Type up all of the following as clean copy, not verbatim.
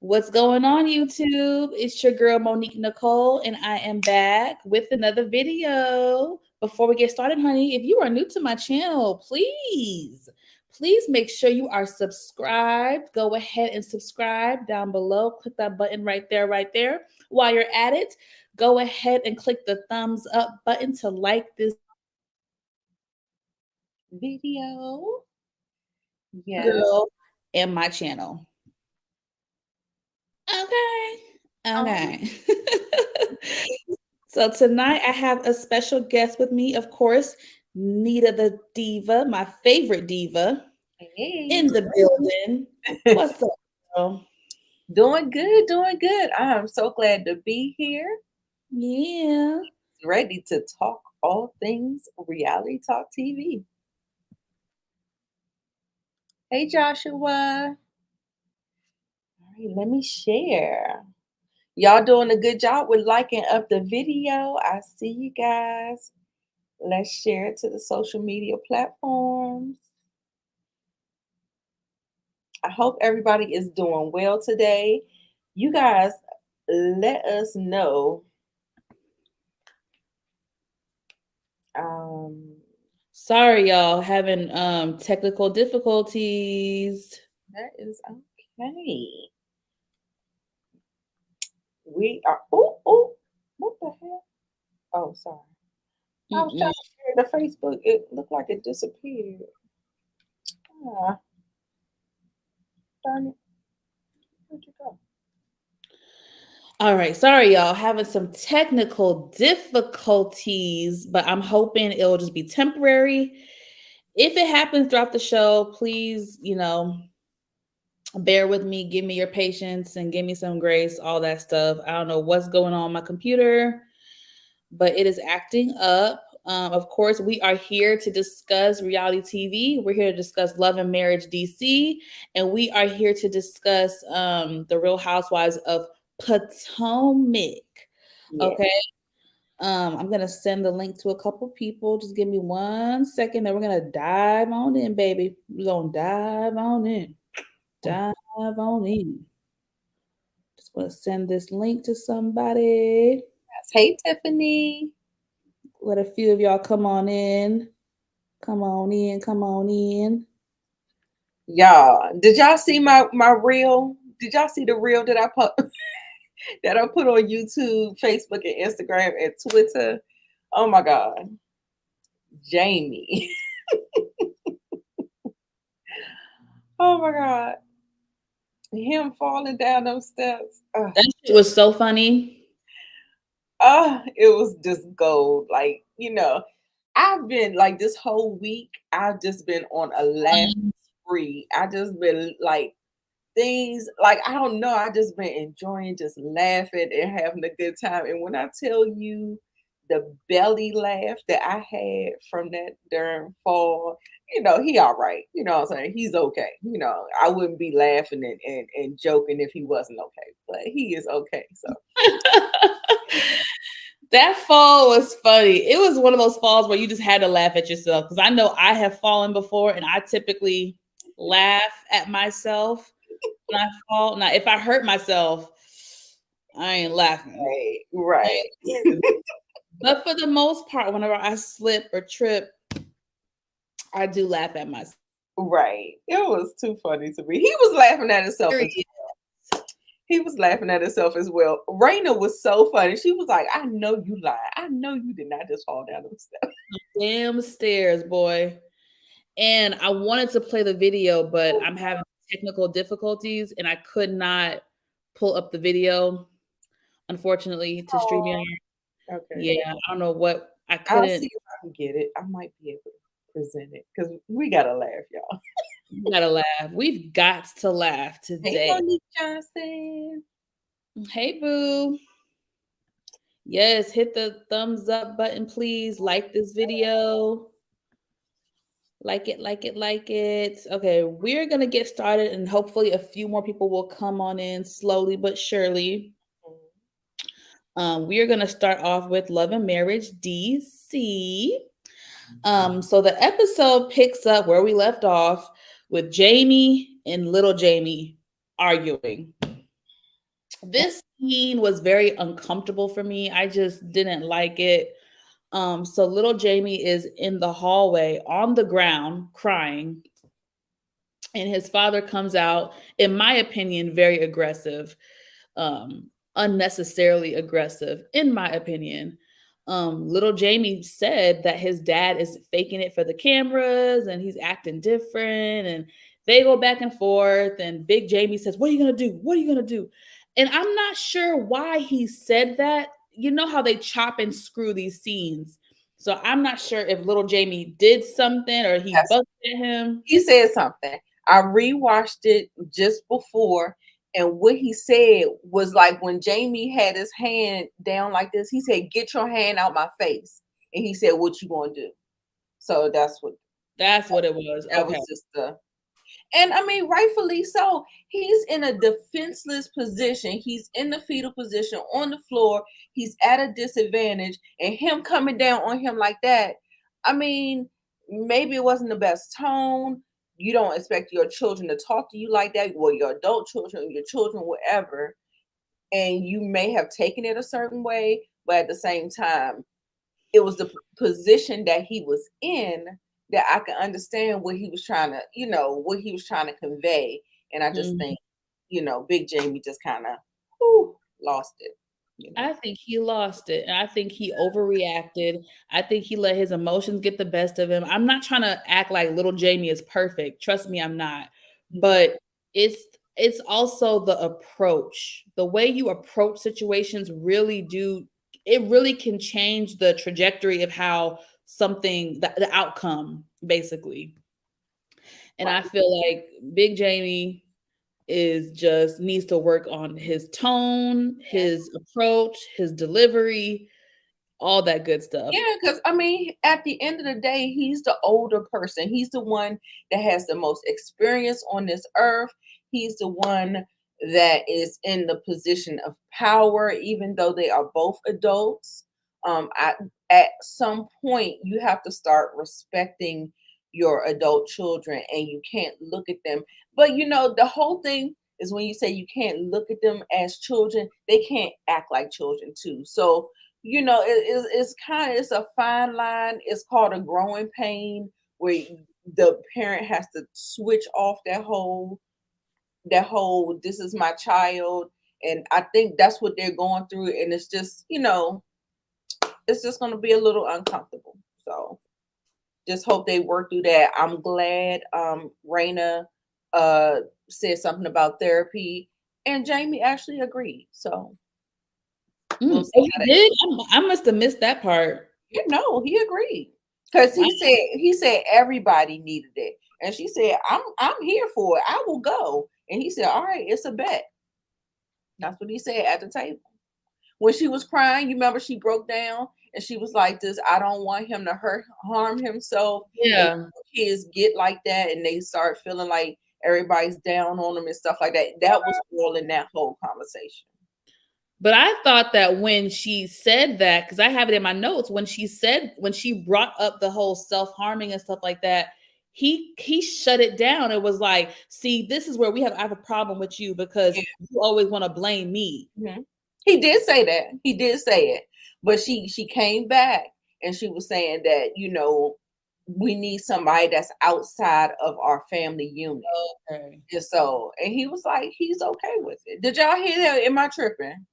What's going on, YouTube? It's your girl Monique Nicole, and I am back with another video. Before we get started, honey, if you are new to my channel, please make sure you are subscribed. Go ahead and subscribe down below. Click that button right there, right there. While you're at it, go ahead and click the thumbs up button to like this Video. Yes. girl and my channel. Okay. Oh, Okay. So tonight I have a special guest with me, of course, Nita the Diva, my favorite diva, in hey. the building. What's up, girl? Doing good, doing good. I am so glad to be here, Yeah. ready to talk all things reality talk TV. Hey, Joshua. All right, let me share. Y'all doing a good job with liking up the video. I see you guys. Let's share it to the social media platforms. I hope everybody is doing well today. You guys, let us know. Um, Sorry, y'all, having technical difficulties. that is okay. We are. Oh, oh, what the hell? Oh, sorry. I was Mm-mm. trying to share the Facebook. It looked like it disappeared. Ah, darn it. Where'd you go? All right, sorry, y'all, having some technical difficulties, but I'm hoping it'll just be temporary. If it happens throughout the show, please, bear with me, give me your patience, and give me some grace, all that stuff. I don't know what's going on my computer, but it is acting up. Of course, we are here to discuss reality TV. We're here to discuss Love and Marriage DC, and we are here to discuss the Real Housewives of Potomac. Yeah. Okay. I'm gonna send the link to a couple people. Just give me 1 second, then we're gonna dive on in, baby. We're gonna dive on in. Dive on in. Just want to send this link to somebody. Hey, Tiffany. Let a few of y'all come on in. Come on in. Come on in. Y'all, did y'all see my reel? Did y'all see the reel that I put that I put on YouTube, Facebook, and Instagram and Twitter? Oh my God, Jamie. Oh my God, him falling down those steps. That shit was so funny. It was just gold. Like, I've been like this whole week, I've just been on a laugh spree. I just been like things like I don't know, I just been enjoying just laughing and having a good time. And when I tell you the belly laugh that I had from that during fall, he all right. You know what I'm saying? He's okay. I wouldn't be laughing and joking if he wasn't okay, but he is okay. So That fall was funny. It was one of those falls where you just had to laugh at yourself. Because I know I have fallen before and I typically laugh at myself when I fall. Now, if I hurt myself, I ain't laughing. right, I right. ain't laughing. But for the most part, whenever I slip or trip, I do laugh at myself. Right. It was too funny to me. He was laughing at himself as Period. he was laughing at himself as well. Raina was so funny. She was like, I know you lied. I know you did not just fall down those steps. Damn stairs, boy. And I wanted to play the video, but I'm having technical difficulties and I could not pull up the video, unfortunately, to stream it Oh, on. okay. Yeah, I don't know what I I'll see couldn't. if I can get it. I might be able to present it because we gotta laugh, y'all. We gotta laugh. We've got to laugh Hey, today. Monique Johnson. Hey, boo. Yes, hit the thumbs up button, please. Like this video. Like it, like it, like it. Okay, we're gonna get started, and hopefully, a few more people will come on in slowly but surely. We are gonna start off with Love and Marriage DC. So the episode picks up where we left off with Jamie and little Jamie arguing. This scene was very uncomfortable for me. I just didn't like it. So little Jamie is in the hallway on the ground crying, and his father comes out, in my opinion, very aggressive, unnecessarily aggressive, in my opinion. Little Jamie said that his dad is faking it for the cameras and he's acting different. And they go back and forth. And Big Jamie says, "What are you going to do? What are you going to do?" And I'm not sure why he said that. You know how they chop and screw these scenes. So I'm not sure if little Jamie did something or he Yes, bucked at him. he said something. I rewatched it just before, and what he said was like when Jamie had his hand down like this, he said, "Get your hand out my face." And he said, "What you gonna do?" So That's what it was. that Okay. was just the and I mean, rightfully so. He's in a defenseless position. He's in the fetal position on the floor. He's at a disadvantage, and him coming down on him like that. I mean, maybe it wasn't the best tone. You don't expect your children to talk to you like that, or your adult children, your children, whatever. And you may have taken it a certain way, but at the same time, it was the position that he was in that I could understand what he was trying to, what he was trying to convey. And I just Mhm. think, Big Jamie just kind of lost it, you know. I think he lost it, and I think he overreacted. I think he let his emotions get the best of him. I'm not trying to act like little Jamie is perfect. Trust me, I'm not. But it's it's also the approach. The way you approach situations really do it really can change the trajectory of how something the outcome basically. And I Right. feel like Big Jamie is just needs to work on his tone, his approach, his delivery, all that good stuff. Yeah, because I mean, at the end of the day, he's the older person. He's the one that has the most experience on this earth. He's the one that is in the position of power, even though they are both adults. At some point, you have to start respecting your adult children, and you can't look at them. But the whole thing is when you say you can't look at them as children, they can't act like children too. So it's kind of it's a fine line. It's called a growing pain where the parent has to switch off that whole this is my child, and I think that's what they're going through, and it's just going to be a little uncomfortable. So just hope they work through that. I'm glad Raina uh said something about therapy, and Jamie actually agreed. So we'll see Oh, how he that did? I must have missed that part. He agreed because Wow. he said everybody needed it, and she said, I'm here for it. I will go, and he said, all right, it's a bet. That's what he said at the table when she was crying. You remember she broke down and she was like, "This, I don't want him to harm himself." And Yeah. kids get like that, and they start feeling like everybody's down on them and stuff like that. That was all in that whole conversation. But I thought that when she said that, because I have it in my notes, when she brought up the whole self-harming and stuff like that, he shut it down. It was like, see, this is where I have a problem with you because you always want to blame me. Mhm. He did say that. He did say it. But she came back and she was saying that, we need somebody that's outside of our family unit. Okay. And he was like, he's okay with it. Did y'all hear that? Am I tripping?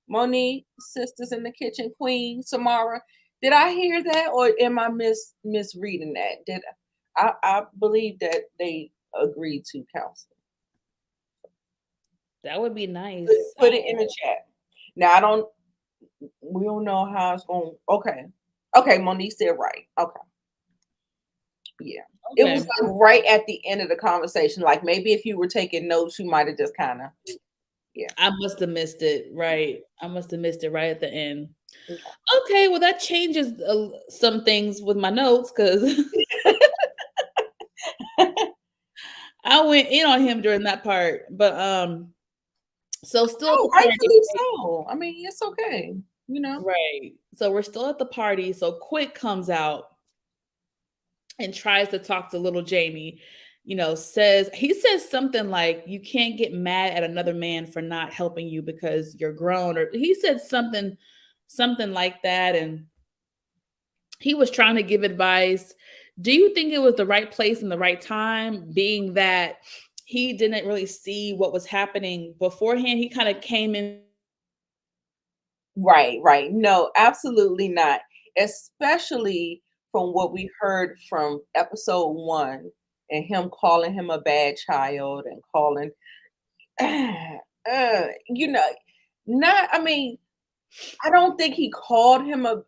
Monique, sisters in the kitchen, Queen, Samara. Did I hear that or am I misreading that? Did I believe that they agreed to counsel. That would be Put it, nice. put it in the chat. Now we don't know how it's going. Okay. Okay, Monique said right. Okay. Yeah. It was Okay. like right at the end of the conversation. Like maybe if you were taking notes, you might have just kind of, yeah. I must have missed it. Right. I must have missed it right at the end. Okay. Okay, well that changes some things with my notes because I went in on him during that part. But so still at Oh, the party, rightfully so. I mean, it's okay. You know. right? So we're still at the party. So Quick comes out and tries to talk to little Jamie. says he says something like you can't get mad at another man for not helping you because you're grown, or he said something like that, and he was trying to give advice. Do you think it was the right place and the right time, being that he didn't really see what was happening beforehand? He kind of came in. Right, right. No, absolutely not. Especially from what we heard from episode 1 and him calling him a bad child and calling you know, not I mean, I don't think he called him a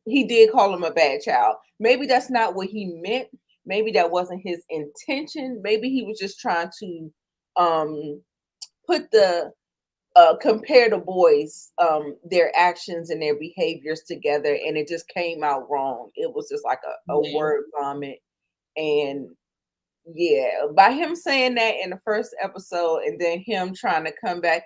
he did call him a bad child. Maybe that's not what he meant. Maybe that wasn't his intention. Maybe he was just trying to um put the compare the boys, their actions and their behaviors together, and it just came out wrong. It was just like a Yeah. word vomit. And yeah, by him saying that in the first episode and then him trying to come back,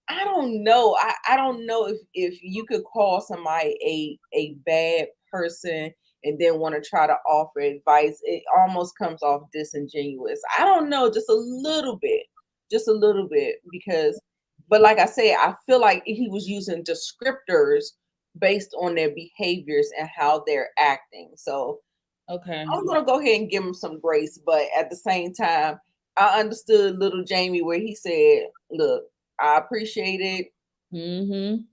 I don't know. I don't know if you could call somebody a bad person and then want to try to offer advice. It almost comes off disingenuous. I don't know, just a little bit. Just a little bit because but like I say, I feel like he was using descriptors based on their behaviors and how they're acting. So Okay. I'm gonna go ahead and give him some grace, but at the same time, I understood little Jamie where he said, "Look, I appreciate it. Mhm.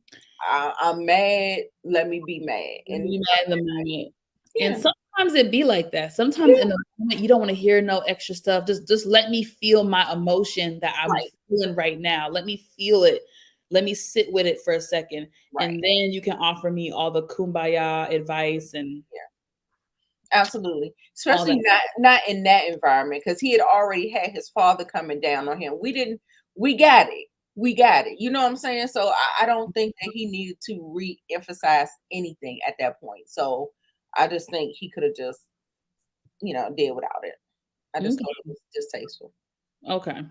I'm mad. Let me be mad." And Be mad in the moment. And yeah, sometimes it be like that. Sometimes in yeah, the moment you don't wanna hear no extra stuff. Just let me feel my emotion that I'm right, feeling right now. Let me feel it. Let me sit with it for a second, right. and then you can offer me all the kumbaya advice and Yeah, absolutely. all Especially that. not in that environment because he had already had his father coming down on him. We didn't. We got it. We got it. You know what I'm saying? So I don't think that he needed to re-emphasize anything at that point. So I just think he could have just did without it. I just thought it Okay, was distasteful. okay.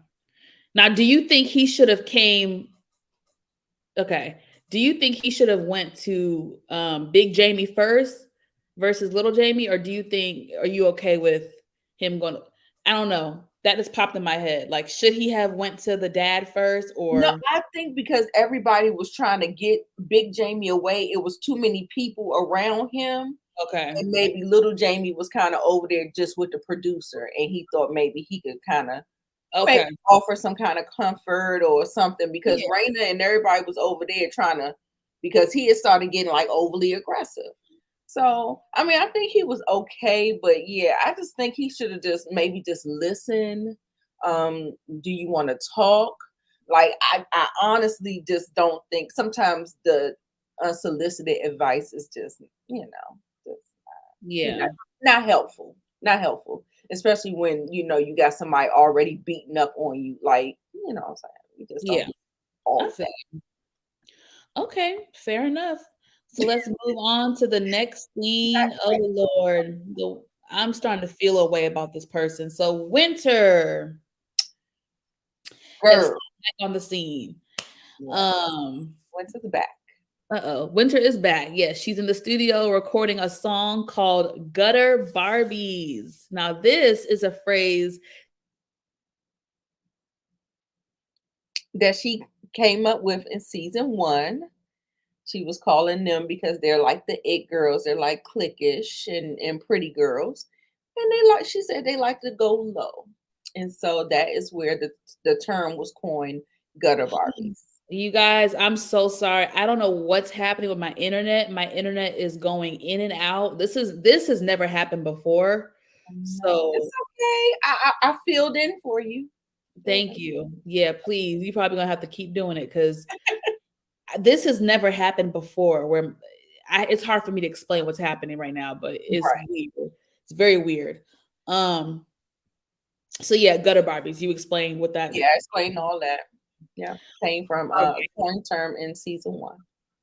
Now do you think he should have came Okay. Do you think he should have went to, Big Jamie first versus Little Jamie, or are you okay with him going? I don't know. That just popped in my head. Like, should he have went to the dad first No, or I think because everybody was trying to get Big Jamie away, it was too many people around him. okay. And maybe little Jamie was kind of over there just with the producer, and he thought maybe he could kind of maybe Okay. offer some kind of comfort or something because Yeah. Raina and everybody was over there trying to because he had started getting like overly aggressive. So I mean, I think he was okay, but yeah, I just think he should have just maybe just listened. Do you want to talk? Like I honestly just don't think sometimes the unsolicited advice is just, just not, Yeah. not helpful. Not helpful. Especially when you got somebody already beating up on you. Like, what I'm saying? You just don't Yeah. need all I of feel Okay, fair enough. So let's move on to the next scene. Oh that. Lord. I'm starting to feel a way about this person. So Winter has Girl. back on the scene. Yes. Um, Went to the back. uh-oh, Winter is back. Yes, she's in the studio recording a song called Gutter Barbies. Now, this is a phrase. That she came up with in season 1. She was calling them because they're like the it girls. They're like cliquish and pretty girls. And she said they like to go low. And so that is where the term was coined, gutter Barbies. You guys, I'm so sorry. I don't know what's happening with my internet. My internet is going in and out. This has never happened before. No, it's So okay. I filled in for you. Filled thank in. you. Yeah, please. You probably gonna have to keep doing it because this has never happened before where it's hard for me to explain what's happening right now, but it's Right. weird. It's very weird. Um, so yeah, gutter Barbies. You explain what that. Yeah, I explained all that. Yeah. Came from a Okay. coin term in season 1.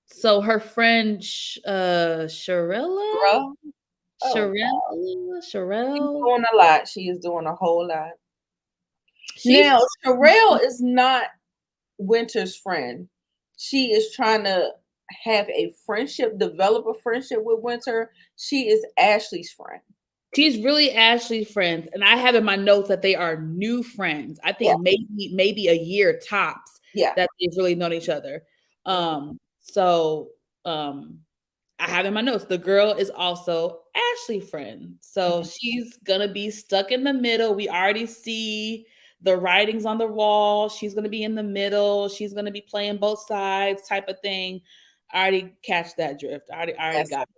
So her friend Sharella, Girl. Oh, she's Sherelle. doing a lot. She is doing a whole lot. She's Now, Sherelle is not Winter's friend. She is trying to have a friendship, develop a friendship with Winter. She is Ashley's friend. She's really Ashley's friends, and I have in my notes that they are new friends. I Yeah, think maybe a year tops yeah. that they've really known each other. Mhm. So I have in my notes the girl is also Ashley friend. So Mhm. she's gonna be stuck in the middle. We already see the writings on the wall. She's gonna be in the middle. She's gonna be playing both sides type of thing. I already catch that drift. I already Messy, got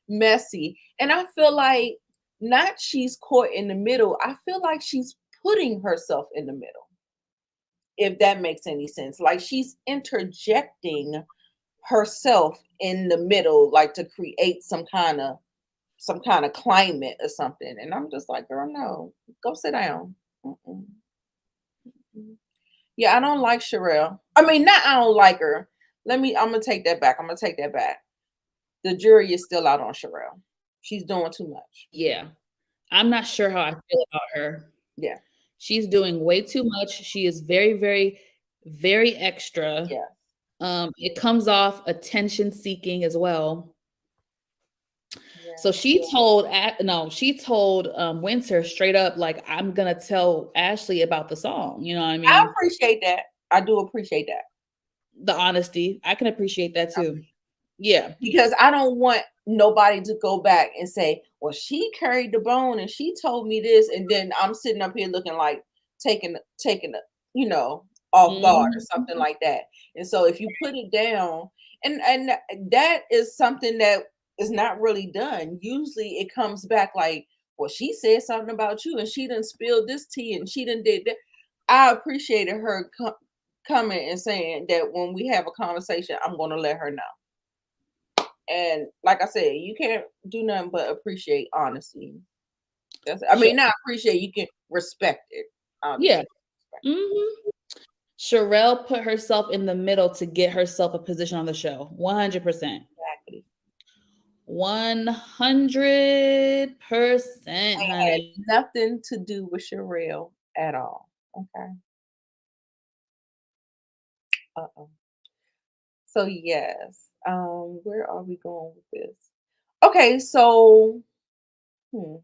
messy, and I feel like not she's caught in the middle. I feel like she's putting herself in the middle, if that makes any sense. Like she's interjecting herself in the middle, like to create some kind of climate or something. And I'm just like, girl, no, go sit down. Mm-mm, mm. Yeah, I don't like Sherelle. I mean, not I don't like her. I'm gonna take that back. I'm gonna take that back. The jury is still out on Sherelle. She's doing too much. yeah. I'm not sure how I feel about her. Yeah, She's doing way too much. She is very, very, very extra. yeah, It comes off attention seeking as well. yeah. So she told Winter straight up, like, I'm gonna tell Ashley about the song. You know what I I mean? appreciate that. I do appreciate that. The honesty. I can appreciate that too. Yeah. Because I don't want nobody to go back and say, "Well, she carried the bone and she told me this," and then I'm sitting up here looking like taking the off guard or Mhm. something like that. And so if you put it down, and that is something that is not really done. Usually it comes back like, "Well, she said something about you and she didn't spill this tea and she didn't did that." I appreciated her coming and saying that when we have a conversation, I'm going to let her know. And like I said, you can't do nothing but appreciate honesty. I Sure. mean, not appreciate, you can respect it. I'll just Yeah. say respect. Mhm. Sherelle put herself in the middle to get herself a position on the show. 100%. Exactly. 100%, Had honey. nothing to do with Sherelle at all. Okay. Uh-uh. So yes. Where are we going with this? Okay, so hmm,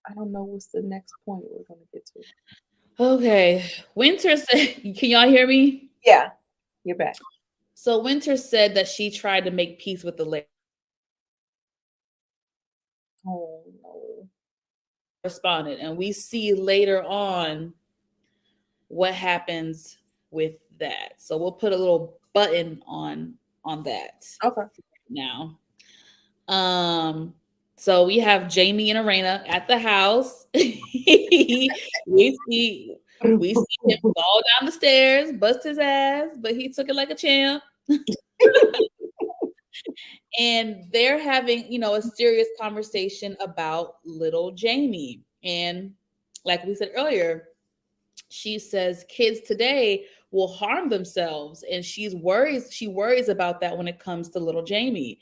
I don't know what's the next point we're gonna get to. Okay. Winter said, can y'all hear me? Yeah, you're back. So Winter said that she tried to make peace with the lady. Oh no. Responded, and we see later on what happens with that. So we'll put a little button on that Okay. now. Um, so we have Jamie and Arena at the house. we see we see him fall down the stairs, bust his ass, but he took it like a champ. And they're having, a serious conversation about little Jamie. And like we said earlier, she says kids today will harm themselves, and she worries about that when it comes to little Jamie.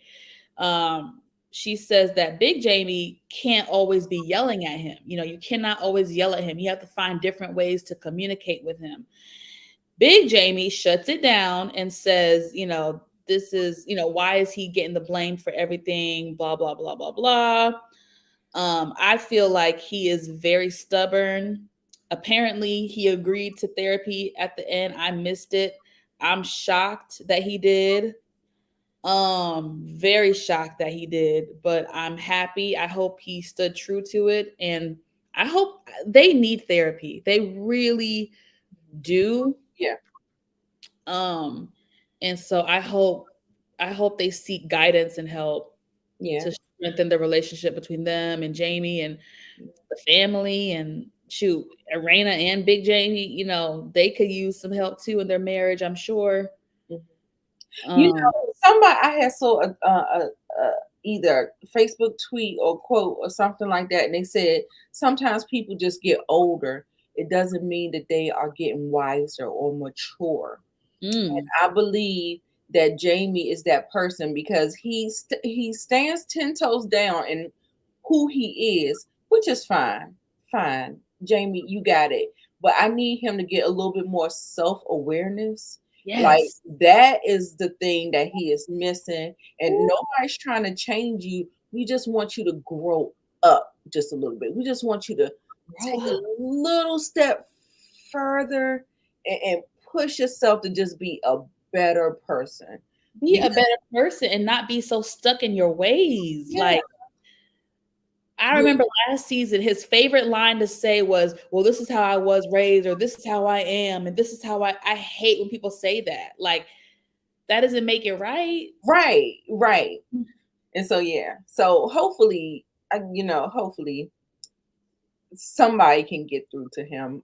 She says that big Jamie can't always be yelling at him. You cannot always yell at him. You have to find different ways to communicate with him. Big Jamie shuts it down and says, this is, why is he getting the blame for everything? Blah, blah, blah, blah, blah. I feel like he is very stubborn. Apparently, he agreed to therapy at the end. I missed it. I'm shocked that he did. Very shocked that he did, but I'm happy. I hope he stood true to it, and I hope they need therapy. They really do. Yeah. Um, and so I hope they seek guidance and help Yeah. to strengthen the relationship between them and Jamie and the family, and shoot, Arena and Big Jamie, they could use some help too in their marriage, I'm sure. Mhm. You Um, know, somebody I had saw either Facebook tweet or quote or something like that, and they said sometimes people just get older. It doesn't mean that they are getting wiser or mature. mm, I believe that Jamie is that person because he stands 10 toes down in who he is, which is fine. Fine, Jamie, you got it. But I need him to get a little bit more self awareness. Like yes. that is the thing that he is missing, and nobody's trying to change you. We just want you to grow up. just a little bit. We just want you to Grow take a up. little step further and push yourself to just be a better person. Be a Because better person and not be so stuck in your ways. yeah, Like, I yeah, remember last season, his favorite line to say was, "Well, this is how I was raised," or "This is how I am," and "This is how I hate when people say that. Like, that doesn't make it right. right, right. And so yeah, so hopefully, hopefully somebody can get through to him.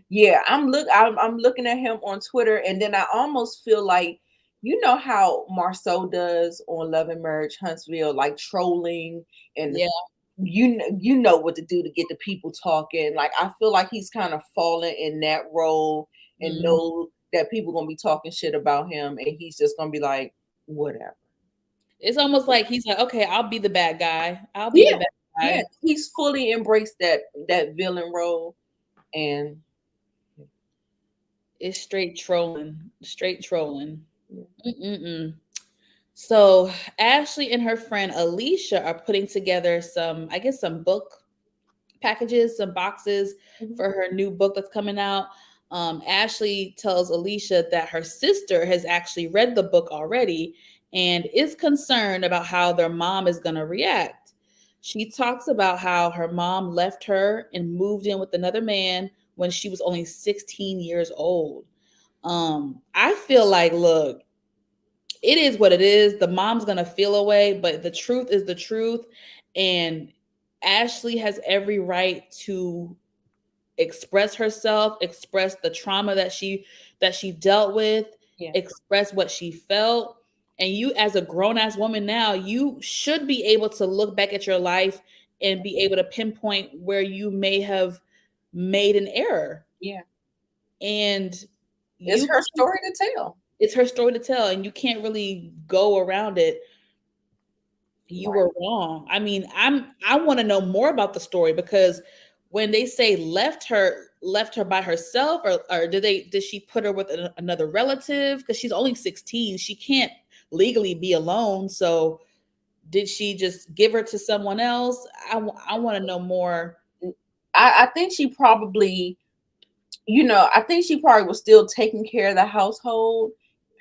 Yeah, I'm looking at him on Twitter, and then I almost feel like, you know how Marceau does on Love and Marriage Huntsville, like trolling, and Yeah. you know what to do to get the people talking. Like I feel like he's kind of fallen in that role, and Mhm. know that people gonna be talking shit about him, and he's just gonna be like, whatever. It's almost like he's like, "Okay, I'll be the bad guy. I'll be the Yeah, bad yeah, guy." he's fully embraced that villain role, and It's straight trolling. Straight trolling. yeah. Mm-mm-mm. So Ashley and her friend Alicia are putting together some, I guess, some book packages, some boxes Mhm. for her new book that's coming out. Ashley tells Alicia that her sister has actually read the book already and is concerned about how their mom is going to react. She talks about how her mom left her and moved in with another man when she was only 16 years old. I feel like, look, it is what it is. The mom's gonna feel away, but the truth is the truth. And Ashley has every right to express herself, express the trauma that she dealt with, Yeah, express what she felt. And you, as a grown-ass woman now, you should be able to look back at your life and be able to pinpoint where you may have made an error. yeah. And It's you her story to tell. it's her story to tell, and you can't really go around it. You Right. were wrong. I mean, I want to know more about the story, because when they say left her by herself, or did she put her with another relative, because she's only 16, she can't legally be alone. So did she just give her to someone else? I want to know more. I think she probably, I think she probably was still taking care of the household,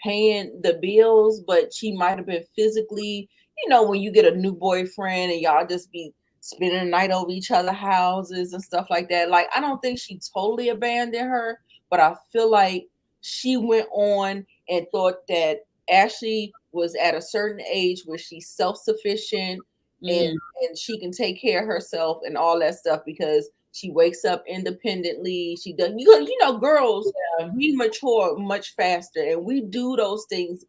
paying the bills, but she might have been physically, when you get a new boyfriend and y'all just be spending the night over each other houses and stuff like that. Like, I don't think she totally abandoned her, but I feel like she went on and thought that Ashley was at a certain age where she's self-sufficient, and Mm, and she can take care of herself and all that stuff, because she wakes up independently. She does, girls, yeah. we mature much faster, and we do those things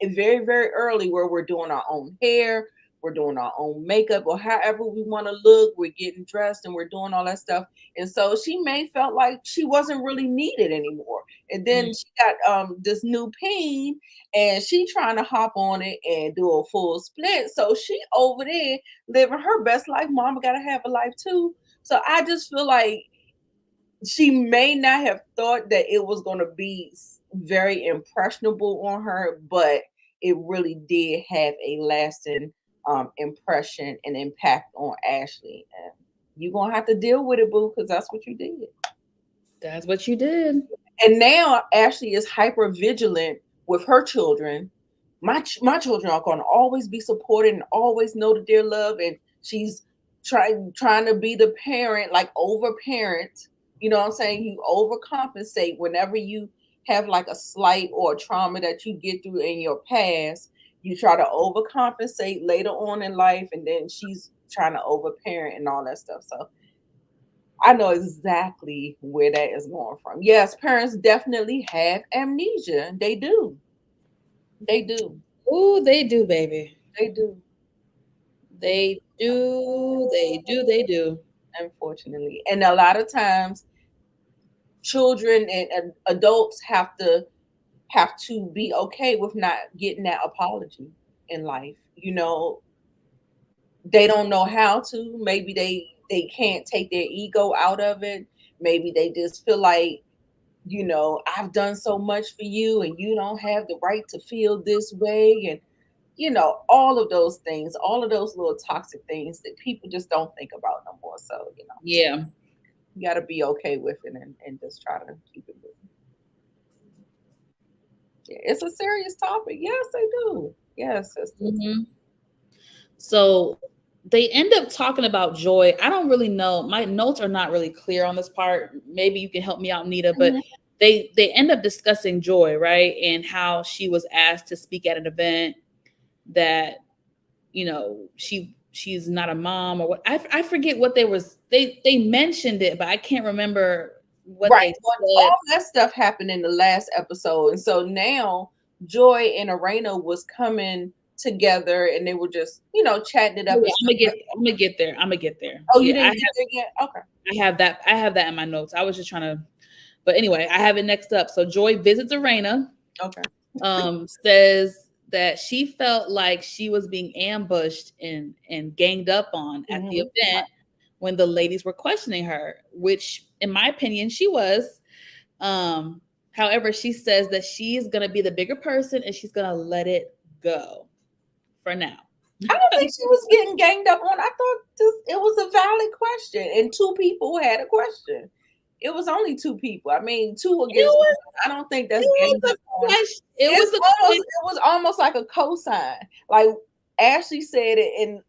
very, very early, where we're doing our own hair, we're doing our own makeup, or however we want to look, we're getting dressed and we're doing all that stuff. And so she may felt like she wasn't really needed anymore. And then Mm. she got this new peen, and she trying to hop on it and do a full split. So she over there living her best life. Mama gotta have a life too. So I just feel like she may not have thought that it was going to be very impressionable on her, but it really did have a lasting impression and impact on Ashley. And you're going to have to deal with it, boo, because that's what you did. That's what you did. And now Ashley is hyper vigilant with her children. My children are going to always be supported and always know that they're loved. And she's trying to be the parent, like over parent. You know what I'm saying? You overcompensate whenever you have like a slight or a trauma that you get through in your past. You try to overcompensate later on in life, and then she's trying to overparent and all that stuff. So I know exactly where that is going from. Yes, parents definitely have amnesia. They do. They do. Ooh, they do, baby. They do. They do. They do. They do. They do. Unfortunately. And a lot of times children and adults have to be okay with not getting that apology in life. They don't know how to. Maybe they can't take their ego out of it. Maybe they just feel like, I've done so much for you and you don't have the right to feel this way. And, all of those things, all of those little toxic things that people just don't think about no more. So, Yeah. you got to be okay with it and just try to keep it moving. Yeah, it's a serious topic. Yes, they do. Yes, sisters. Hmm. So they end up talking about Joy. I don't really know. My notes are not really clear on this part. Maybe you can help me out, Nita. But Mhm. they end up discussing Joy, right? And how she was asked to speak at an event that, she's not a mom or what. I forget what they mentioned it, but I can't remember what Right. they But said. all that stuff happened in the last episode. And so now Joy and Arena was coming together and they were just, chatting it up Yeah, and stuff like that. I'm gonna get there. I'm gonna get there. Oh, you Yeah, didn't get there yet? Okay. I have that in my notes. I was just trying to, but anyway, I have it next up. So Joy visits Arena, Okay. says that she felt like she was being ambushed and ganged up on at the Hmm. event when the ladies were questioning her, which in my opinion she was. Um, However, she says that she's gonna be the bigger person and she's gonna let it go for now. I don't think she was getting ganged up on. I thought it was a valid question, and two people had a question. It was only two people. I mean, two It against was one. I don't think it that's was ganged a up on. question. It was a question. It was almost like a cosign. Like Ashley said it, and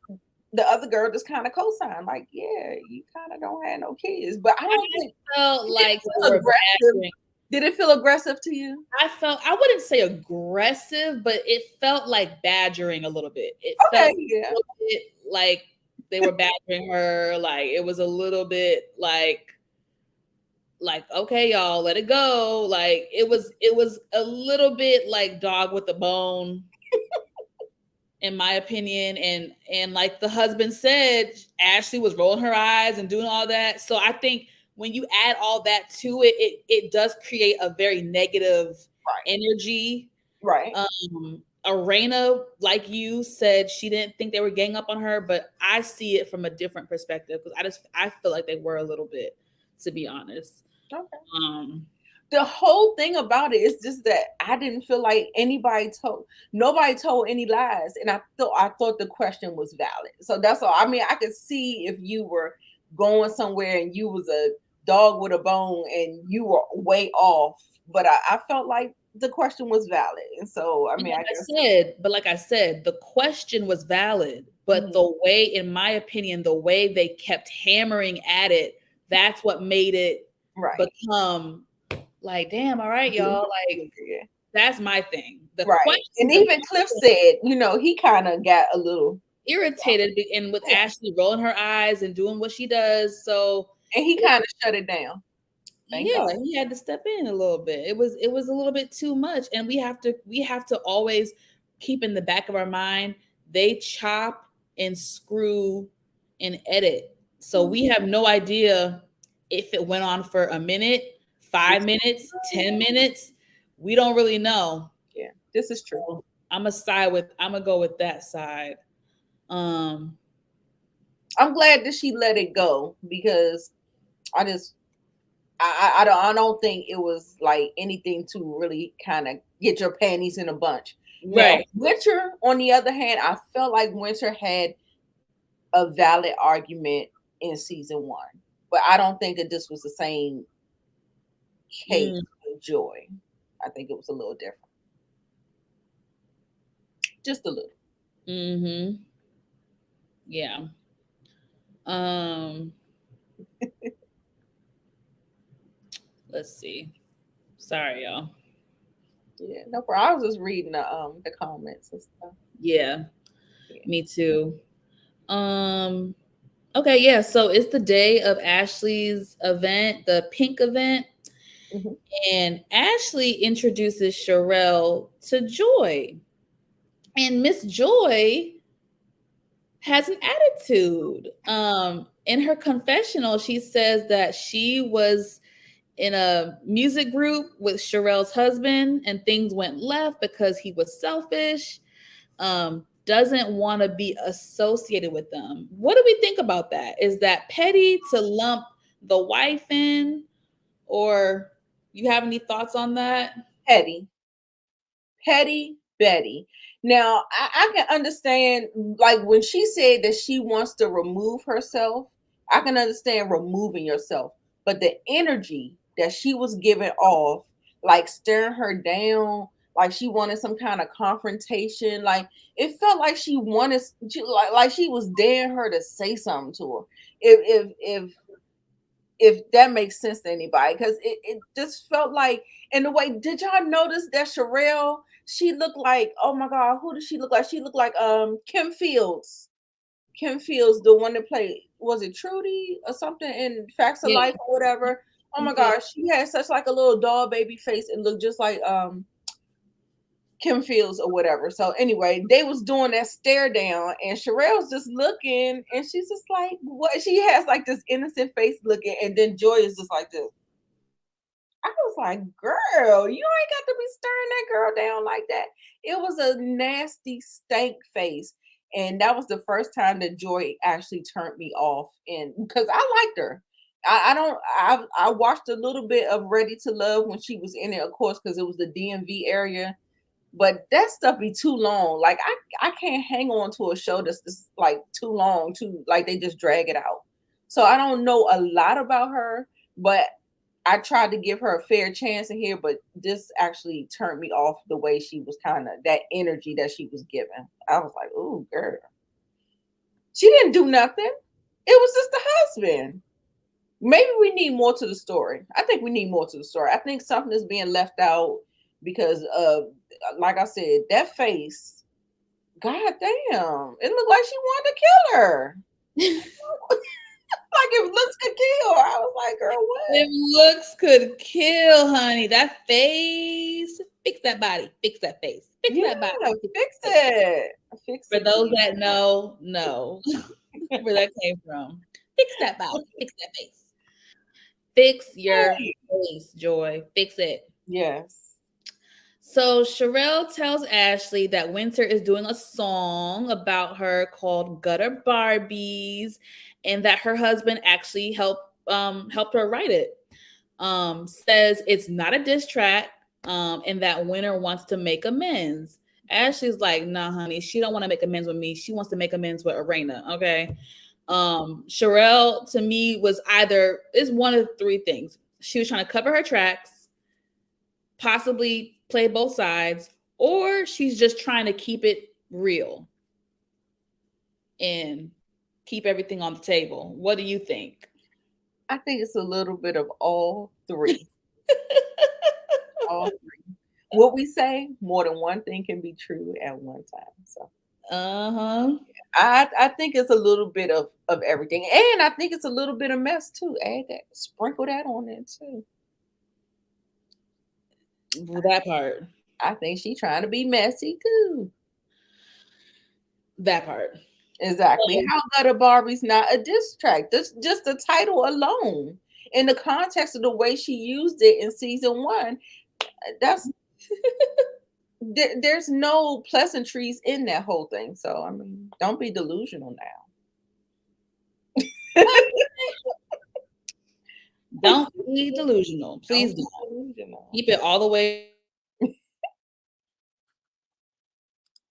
the other girl just kind of co-signed, like, yeah, you kind of don't have no kids. But I don't think I felt did it like they feel were aggressive. badgering. Did it feel aggressive to you? I wouldn't say aggressive, but it felt like badgering a little bit. It felt Okay, a yeah, little bit like they were badgering her. Like it was a little bit like okay, y'all, let it go. Like it was a little bit like dog with a bone, in my opinion. And like the husband said, Ashley was rolling her eyes and doing all that. So I think when you add all that to it, it does create a very negative right, energy. right. Arena, like you said, she didn't think they were gang up on her, but I see it from a different perspective because I feel like they were a little bit, to be honest. Okay. Um, The whole thing about it is just that I didn't feel like nobody told any lies, and I thought the question was valid. So that's all. I mean, I could see if you were going somewhere and you was a dog with a bone and you were way off, but I felt like the question was valid, and so I and mean, I guess. like I said, the question was valid, but Mhm. the way, in my opinion, the way they kept hammering at it, that's what made it Right. become like, damn, all right, Yeah, y'all. Like, yeah, yeah. that's my thing. The Right. question, And even Cliff said, he kind of got a little, irritated, and with yeah, Ashley rolling her eyes and doing what she does. So and he kind of shut it down. Thank yeah, God. he had to step in a little bit. It was a little bit too much, and we have to always keep in the back of our mind, they chop and screw and edit. So we have no idea if it went on for a minute, This 5 minutes, 10 minutes. We don't really know. Yeah, this is true. So I'm gonna go with that side. Um I'm glad that she let it go because I just I don't think it was like anything to really kind of get your panties in a bunch. Now, right. Winter, on the other hand, I felt like Winter had a valid argument in season one, but I don't think that this was the same case Mm, with Joy. I think it was a little different, just a little. mhm. Yeah. Um let's see. Sorry, y'all. Yeah, no problem. I was just reading the comments and stuff. Yeah, Yeah. me too. Um, okay, yeah. So it's the day of Ashley's event, the pink event, Hmm. and Ashley introduces Sherelle to Joy. And Miss Joy has an attitude. In her confessional, she says that she was in a music group with Sherelle's husband and things went left because he was selfish. Doesn't want to be associated with them. What do we think about that? Is that petty to lump the wife in, or you have any thoughts on that? Petty, petty, Betty. Now, I can understand, like when she said that she wants to remove herself, I can understand removing yourself. But the energy that she was giving off, like staring her down, like she wanted some kind of confrontation, like it felt like she wanted, like she was daring her to say something to her. If that makes sense to anybody, because it just felt like, in the way, did y'all notice that Sherelle, she looked like, oh my god, who did she look like? She looked like Kim Fields. Kim Fields, the one that played, was it Trudy or something in Facts of Yeah, Life or whatever? Oh my yeah. gosh, she had such like a little doll baby face and looked just like Kim Fields or whatever. So anyway, they was doing that stare down, and Sherelle's just looking, and she's just like, what? She has like this innocent face looking, and then Joy is just like this. I was like, girl, you ain't got to be staring that girl down like that. It was a nasty stank face. And that was the first time that Joy actually turned me off. And because I liked her. I don't I watched a little bit of Ready to Love when she was in it, of course, because it was the DMV area. But that stuff be too long. Like I can't hang on to a show that's just like too long, too like they just drag it out. So I don't know a lot about her, but I tried to give her a fair chance in here, but this actually turned me off the way she was kind of that energy that she was giving. I was like, "Ooh, girl, she didn't do nothing. It was just the husband." Maybe we need more to the story. I think we need more to the story. I think something is being left out because of, like I said, that face. God damn, it looked like she wanted to kill her. Like if looks could kill, I was like, girl, what? If looks could kill, honey, that face. Fix that body. Fix that face. Fix Yeah, that body. Fix fix that face. it. Fix For it, those please. that know where that came from. Fix that body. Fix that face. Fix your Right. face, Joy. Fix it. Yes. So Sherelle tells Ashley that Winter is doing a song about her called Gutter Barbies, and that her husband actually helped her write it. Says it's not a diss track, and that Winter wants to make amends. Ashley's like, nah, honey, she don't want to make amends with me. She wants to make amends with Arena. Okay. Sherelle to me was either is one of three things. She was trying to cover her tracks, possibly play both sides, or she's just trying to keep it real and keep everything on the table. What do you think? I think it's a little bit of all three. All three. What we say, more than one thing can be true at one time. So Uh-huh. I think it's a little bit of everything. And I think it's a little bit of mess too. Add that, sprinkle that on there too. That part. I think she trying to be messy too. That part. Exactly. How about a Barbie's not a diss track? This just the title alone. In the context of the way she used it in season one, that's there's no pleasantries in that whole thing. So I mean, don't be delusional now. Don't be delusional. Don't Please be don't. delusional. Keep it all the way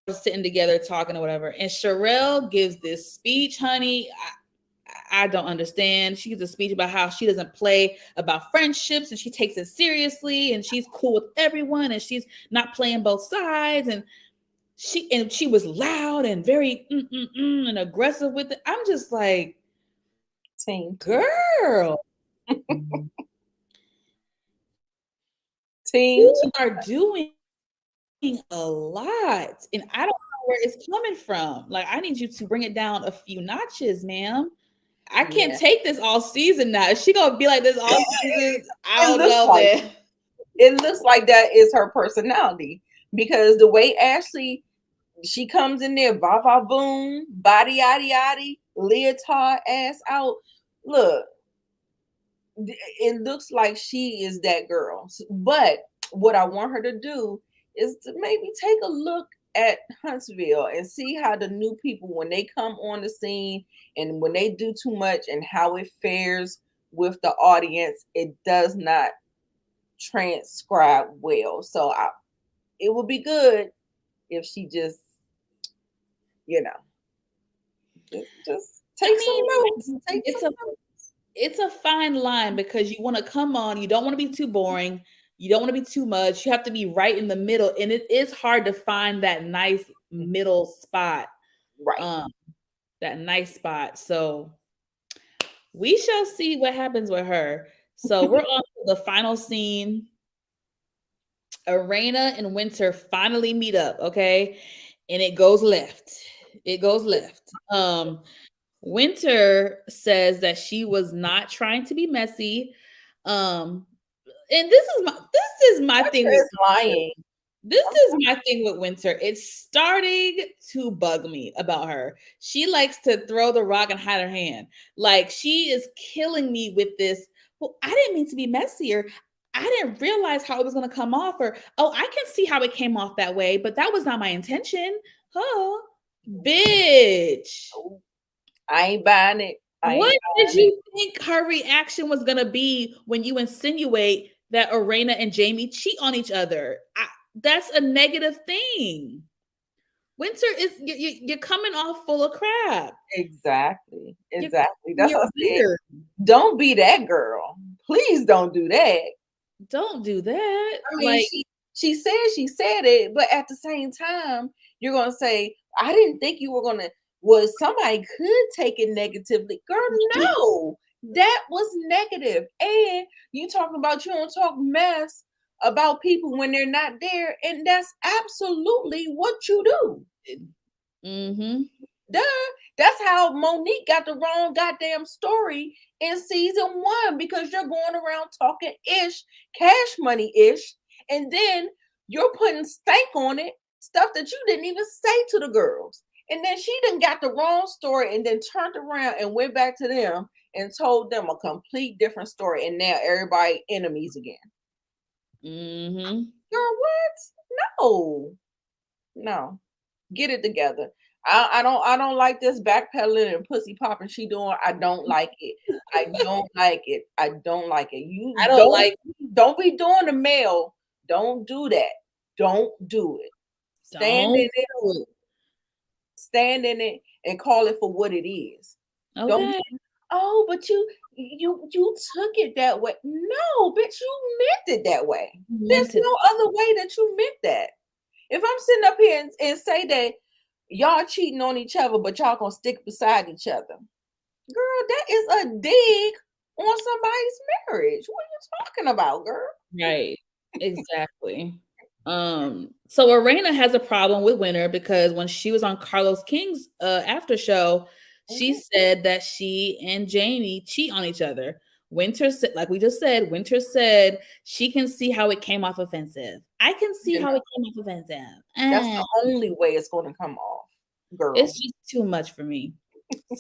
sitting together talking or whatever. And Sherelle gives this speech, honey. I don't understand. She gives a speech about how she doesn't play about friendships and she takes it seriously and she's cool with everyone and she's not playing both sides. And she was loud and very and aggressive with it. I'm just like, Team, girl, team, you are doing a lot. And I don't know where it's coming from. Like, I need you to bring it down a few notches, ma'am. I can't yeah. take this all season now. Is she gonna be like this all season? I It don't looks know, like man. that is her personality because the way Ashley, she comes in there, va va boom, body yaddy yaddy, leotard ass out. Look, it looks like she is that girl. But what I want her to do is to maybe take a look at Huntsville and see how the new people, when they come on the scene and when they do too much and how it fares with the audience, it does not transcribe well. So it would be good if she just, you know, just I take some notes. mean, Take some it's a notes. it's a fine line because you want to come on, you don't want to be too boring, you don't want to be too much. You have to be right in the middle, and it is hard to find that nice middle spot. Right. Um, that nice spot. So we shall see what happens with her. So we're on to the final scene. Arena and Winter finally meet up, okay? And it goes left. It goes left. Winter says that she was not trying to be messy. Um, and this is my thing Winter with is lying. this I'm is my thing with Winter. It's starting to bug me about her. She likes to throw the rock and hide her hand. Like she is killing me with this. Well, I didn't mean to be messier. I didn't realize how it was going to come off. Or, oh, I can see how it came off that way, but that was not my intention. Oh, bitch. sorry. I ain't buying it. I ain't What did buying it. you think her reaction was going to be when you insinuate that Arena and Jamie cheat on each other? That's a negative thing. Winter is you're coming off full of crap. Exactly. You're Exactly. That's you're what I said. weird. Don't be that girl. Please don't do that. Don't do that. I mean, Like, she said it, but at the same time, you're gonna say, I didn't think you were gonna was somebody could take it negatively. Girl, no, that was negative. And you talking about you don't talk mess about people when they're not there, and that's absolutely what you do. mm-hmm. Duh. That's how Monique got the wrong goddamn story in season one because you're going around talking ish, cash money ish, and then you're putting stank on it, stuff that you didn't even say to the girls. And then she done got the wrong story and then turned around and went back to them and told them a complete different story. And now everybody enemies again. Mm-hmm. Girl, what? No, no. Get it together. I don't like this backpedaling and pussy popping she doing. I don't like it. I don't like it. I don't like it. You I don't like don't be doing the mail. Don't do that. Don't do it. Stand in don't it, do it. stand in it, and call it for what it is. Don't be, Okay. oh, but you took it that way. No, bitch, you meant it that way. There's Meant it. no other way that you meant that. If I'm sitting up here and say that y'all cheating on each other, but y'all gonna stick beside each other, girl, that is a dig on somebody's marriage. What are you talking about, girl? Right. Exactly. So Arena has a problem with Winter because when she was on Carlos King's after show, she Mhm. said that she and Jamie cheat on each other. Winter said, like we just said, Winter said she can see how it came off offensive. I can see You how it know, came off offensive. that's the only way it's gonna come off, girl. It's just too much for me.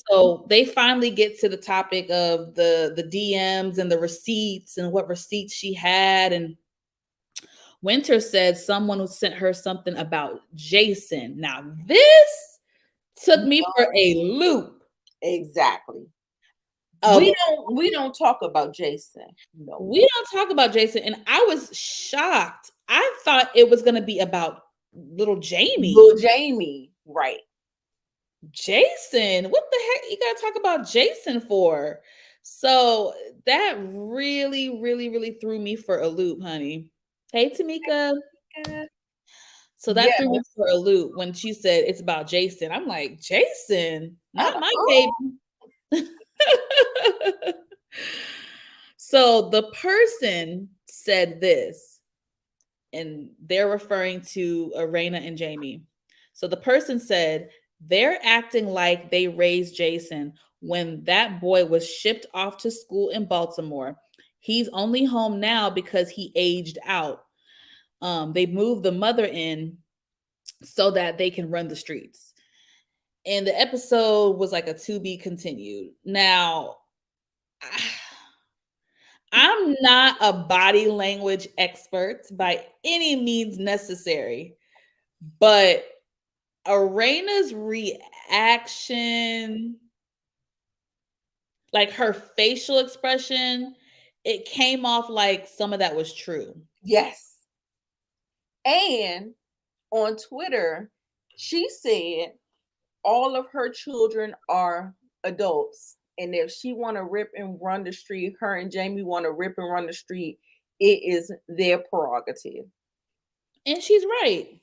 So they finally get to the topic of the DMs and the receipts and what receipts she had. And Winter said someone sent her something about Jason. Now this took me for a loop. Exactly. Of We don't talk about Jason. No. we don't talk about Jason, and I was shocked. I thought it was going to be about little Jamie. Little Jamie, right. Jason, what the heck you got to talk about Jason for? So that really threw me for a loop, honey. Hey, Tamika. So that threw me Yes. for a loop when she said it's about Jason. I'm like, Jason, not my Oh, baby. So the person said this, and they're referring to Arena and Jamie. So the person said they're acting like they raised Jason when that boy was shipped off to school in Baltimore. He's only home now because he aged out. They moved the mother in so that they can run the streets. And the episode was like a to be continued. Now, I'm not a body language expert by any means necessary, but Arena's reaction, like her facial expression, it came off like some of that was true. yes. And on Twitter, she said all of her children are adults. And if she want to rip and run the street, her and Jamie want to rip and run the street, it is their prerogative. And she's right.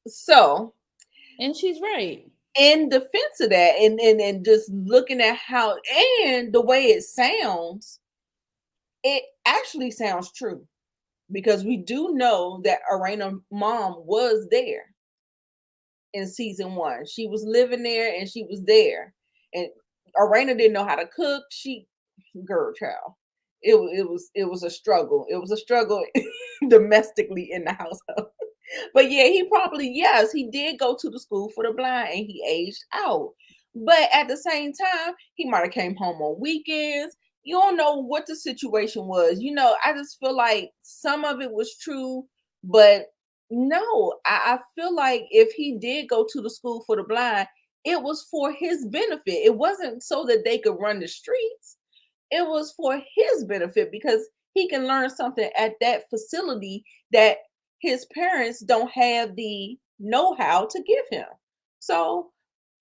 So, And she's right. in defense of that, and just looking at how and the way it sounds, it actually sounds true because we do know that Arena mom was there in season 1. She was living there and she was there. And Arena didn't know how to cook. She girl child. It was a struggle. It was a struggle domestically in the household. But yeah, he probably, yes, he did go to the school for the blind and he aged out. But at the same time, he might have came home on weekends. You don't know what the situation was. I just feel like some of it was true, but no, I feel like if he did go to the school for the blind, it was for his benefit. It wasn't so that they could run the streets. It was for his benefit because he can learn something at that facility that his parents don't have the know-how to give him. So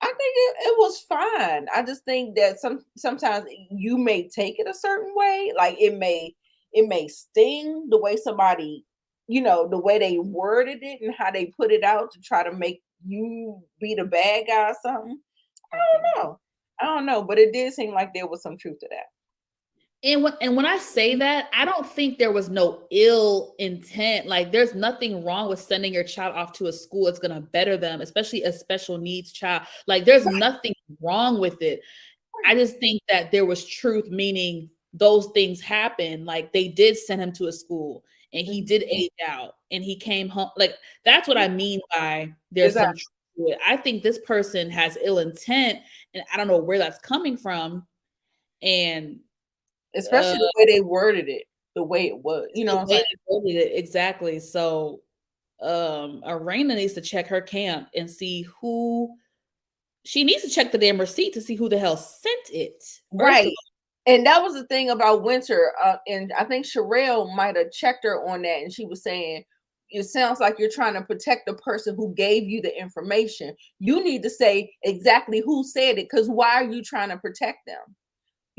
I think it was fine. I just think that sometimes you may take it a certain way. Like it may sting the way somebody, the way they worded it and how they put it out to try to make you be the bad guy or something. I don't know. I don't know, but it did seem like there was some truth to that. And when I say that, I don't think there was no ill intent. Like, there's nothing wrong with sending your child off to a school that's going to better them, especially a special needs child. Like, there's nothing wrong with it. I just think that there was truth, meaning those things happen. Like, they did send him to a school and he did age out and he came home. Like, that's what I mean by there's some Exactly. truth to it. I think this person has ill intent and I don't know where that's coming from. And uh Especially the way they worded it, the way it was. You know the what I'm way saying? they worded it, exactly. So Arena needs to check her camp and see who she needs to check the damn receipt to see who the hell sent it. First of Right. And that was the thing about Winter. And I think Sherelle might have checked her on that. And she was saying, it sounds like you're trying to protect the person who gave you the information. You need to say exactly who said it, because why are you trying to protect them?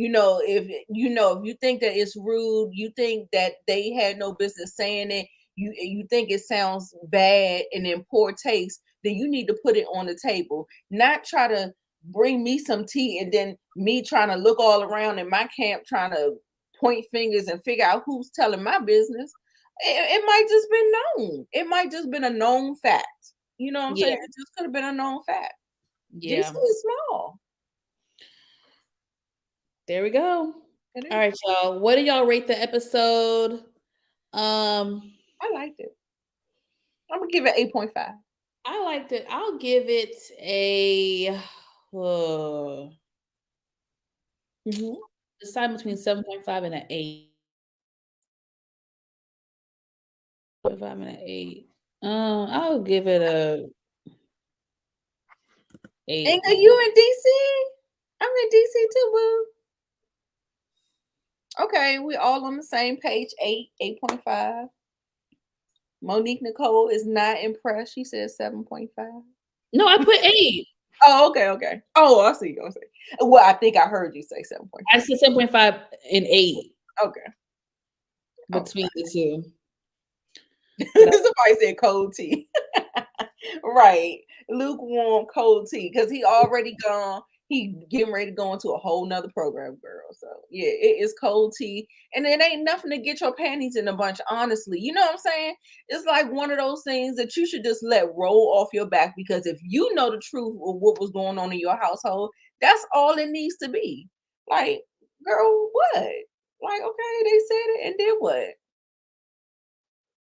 If you think that it's rude, you think that they had no business saying it, you think it sounds bad and in poor taste, then you need to put it on the table, not try to bring me some tea and then me trying to look all around in my camp trying to point fingers and figure out who's telling my business. It might just been known. It might just been a known fact. You know what I'm yeah, saying? It just could have been a known fact. DC yeah. is small. There we go. It All is. right, y'all. What do y'all rate the episode? Um, I liked it. I'm gonna give it 8.5. I liked it. I'll give it a Mhm. decide between 7.5 and an 8. 5 and an 8. I'll give it a 8. And are you in DC? I'm in DC too, boo. Okay, we all on the same page. 8.5. Monique Nicole is not impressed. She says 7.5. No, I put 8. Oh, okay, okay. Oh, I see. I see. Well, I think I heard you say I 7.5. said 7.5 and 8 Okay. between Okay. the two. But Somebody said cold tea. Right. Lukewarm cold tea. Because he already gone. He getting ready to go into a whole nother program, girl. So yeah, it is cold tea. And it ain't nothing to get your panties in a bunch, honestly. You know what I'm saying? It's like one of those things that you should just let roll off your back, because if you know the truth of what was going on in your household, that's all it needs to be. Like, girl, what? Like, okay, they said it, and then what?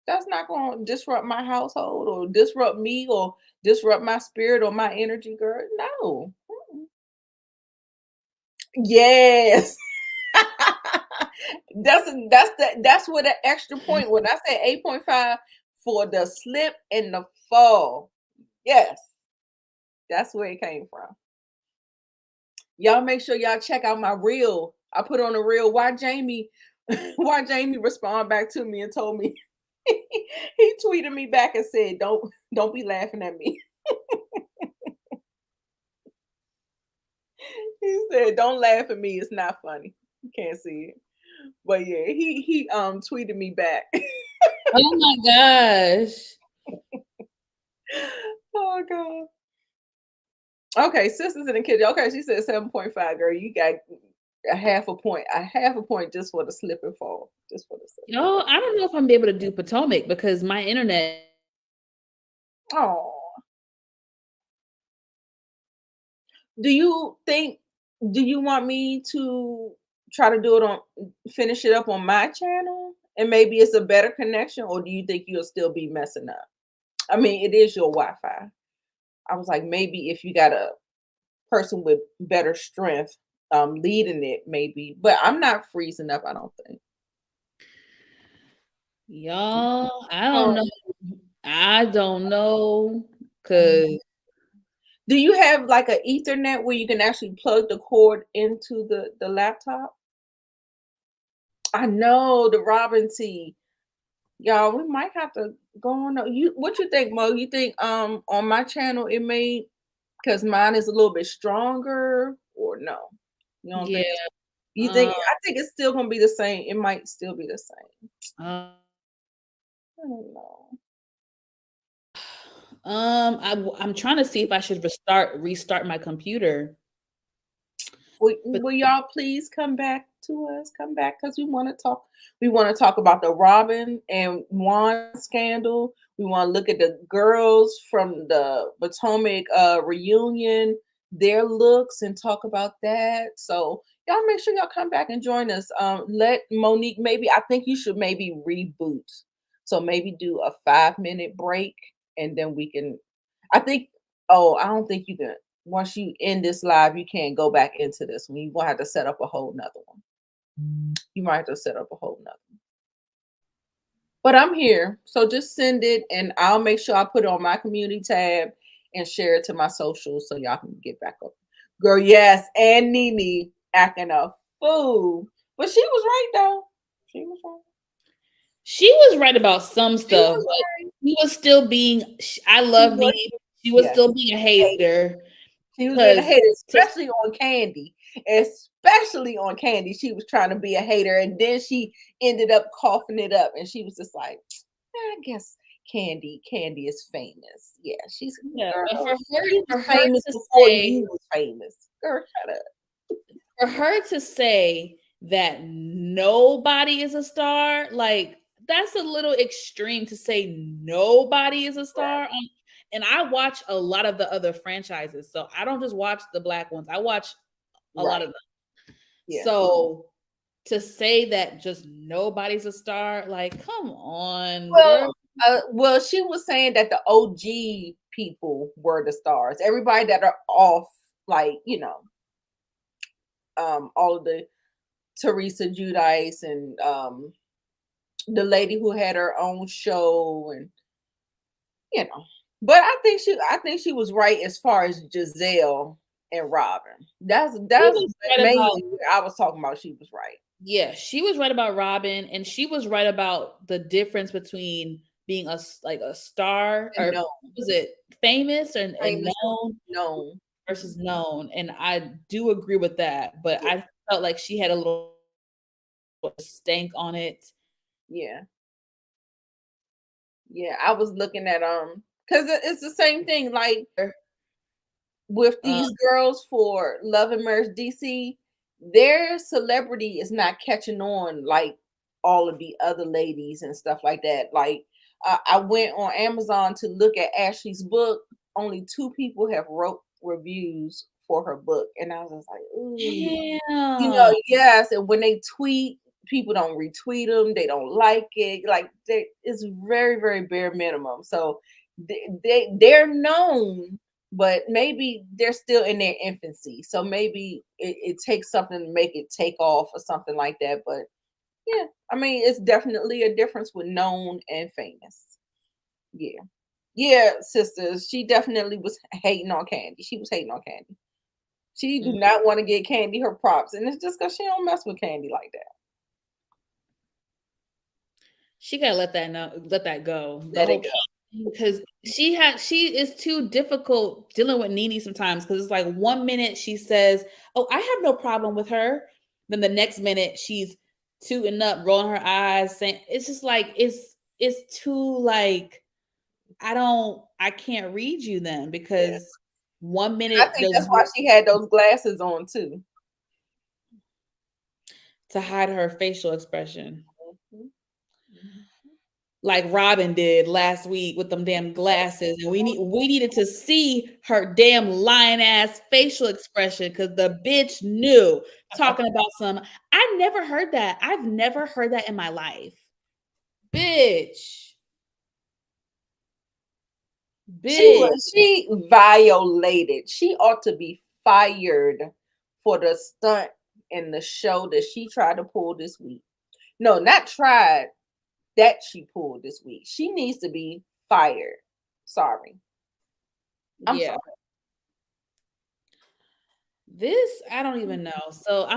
That's not going to disrupt my household or disrupt me or disrupt my spirit or my energy, girl. No. Mm-mm. Yes. That's what the extra point when I say 8.5 for the slip and the fall. Yes. That's where it came from. Y'all make sure y'all check out my reel. I put on a reel why Jamie responded back to me and told me he tweeted me back and said, Don't be laughing at me. He said, "Don't laugh at me. It's not funny. You can't see it." But yeah, he tweeted me back. Oh my gosh. Oh god. Okay, sisters in the kitchen. Okay, she said 7.5. Girl, you got a half a point just for the slip and fall, just for the slip and Yo, I don't know if I'm be able to do Potomac because my internet. fall. Oh, do you think? Do you want me to try to do it on finish it up on my channel, and maybe it's a better connection, or do you think you'll still be messing up? I mean, it is your Wi-Fi. I was like, maybe if you got a person with better strength leading it, maybe. But I'm not freezing up. I don't think. Y'all, I don't Oh, know. I don't know mm. because Do you have like an Ethernet where you can actually plug the cord into the laptop? I know the Robin T. Y'all, we might have to go on. You, what you think, Mo? You think on my channel it may because mine is a little bit stronger, or no? You don't yeah. think it's? You think? Um, I think it's still gonna be the same. It might still be the same. uh, I don't know. I'm trying to see if I should restart my computer, but Will y'all please come back to us? Come back because we want to talk. We want to talk about the Robin and Juan scandal. We want to look at the girls from the Potomac reunion, their looks, and talk about that. So y'all make sure y'all come back and join us. Let Monique, maybe I think you should maybe reboot. So maybe do a 5 minute break, and then we can. I think. Oh, I don't think you can once you end this live, you can't go back into this one. You're gonna have to set up a whole nother one. You might have to set up a whole nother one. But I'm here. So just send it and I'll make sure I put it on my community tab and share it to my socials so y'all can get back up. Girl, yes, and Nene acting a fool. But she was right though. She was right. she was right about some She stuff, was but right. she was still being. I She love was me. She was yes. still being a hater She was being a because hater, especially on Candy. Especially on Candy. She was trying to be a hater. And then she ended up coughing it up. And she was just like, I guess Candy is famous. Yeah, she's yeah, but girl, she was for her famous to before say you was famous. Girl, shut up. for her to say that nobody is a star, like that's a little extreme to say nobody is a Right. star. And I watch a lot of the other franchises, so I don't just watch the black ones. I watch a lot Right. of them. Yeah. So to say that just nobody's a star, like, come on, Well, girl. well, she was saying that the OG people were the stars. Everybody that are off, like, all of the Teresa Judice and the lady who had her own show and you know. But I think she was right as far as Giselle and Robin. She That's was right about mainly what I was talking about. She was right. Yeah, she was right about Robin, and she was right about the difference between being like a star And or no, was it famous and famous known no. versus known, and I do agree with that. But Yeah, I felt like she had a little stank on it. yeah, yeah. I was looking at because it's the same thing. Like with Uh, these girls for Love and Merge DC, their celebrity is not catching on like all of the other ladies and stuff like that. Like I went on Amazon to look at Ashley's book. Only two people have wrote reviews for her book, and I was just like, ooh, Damn. yes. And when they tweet, people don't retweet them. They don't like it. Like it's very, very bare minimum. So they're known, but maybe they're still in their infancy. So maybe it takes something to make it take off or something like that. But yeah, I mean, it's definitely a difference with known and famous. Yeah. Yeah, sisters. She definitely was hating on Candy. She was hating on Candy. She do Mm. not want to get Candy her props, and it's just because she don't mess with Candy like that. She gotta let that go. The Let whole it go. because she is too difficult dealing with Nene sometimes because it's like 1 minute she says, "Oh, I have no problem with her," then the next minute she's tooting up, rolling her eyes, saying it's just like it's too like I can't read you then Yeah. because one I minute think there's that's why she had those glasses on too. to hide her facial expression. Mhm. Mhm. Like Robin did last week with them damn glasses, and we needed to see her damn lying ass facial expression because the bitch knew talking about some. I never heard that. I've never heard that in my life, bitch, bitch. She violated. She ought to be fired for the stunt and the show that she tried to pull this week. No, not tried, that she pulled this week. She needs to be fired. Sorry. I'm Yeah, sorry. this I don't even know. So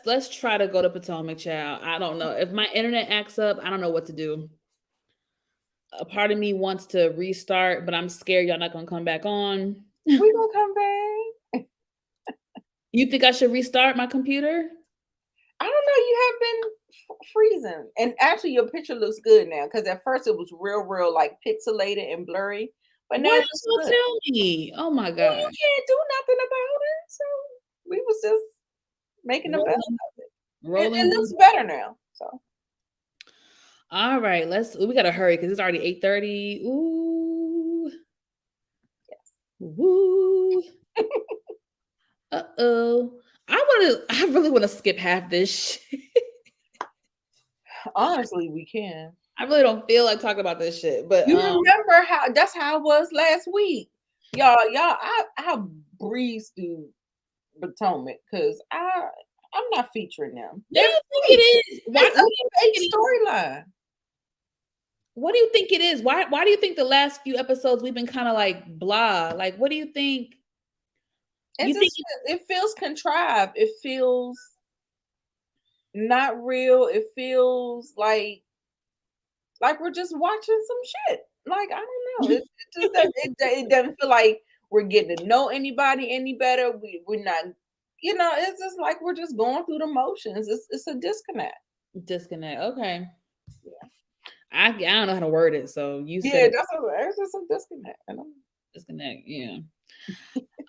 let's try to go to Potomac, child. I don't know if my internet acts up. I don't know what to do. A part of me wants to restart, but I'm scared y'all not gonna come back on. We gonna come back. You think I should restart my computer? I don't know. You have been freezing, and actually, your picture looks good now. Because at first it was real, like pixelated and blurry, but now Why it didn't looks you good. tell me? Oh my Well, you god. can't do nothing about it. So we was just making the best Rolling, of it. It rolling looks through. better now. So All right, we gotta hurry because it's already 8:30. Ooh, yes. woo. Uh-oh. I really want to skip half this shit. Honestly, we can. I really don't feel like talking about this shit. But You remember how that's how it was last week. Y'all, I breezed through Potomac because I'm not featuring them. what do They're you think fake. it is? Why It's what do a you think fake it is? storyline. What do you think it is? Why do you think the last few episodes we've been kind of like blah? Like what do you think? It You think just it feels contrived. It feels not real. It feels like we're just watching some shit. Like I don't know. It doesn't feel like we're getting to know anybody any better. We're not. It's just like we're just going through the motions. It's a disconnect. disconnect? Okay. Yeah, I don't know how to word it, so you said yeah, it. it's just a disconnect. Disconnect. Yeah.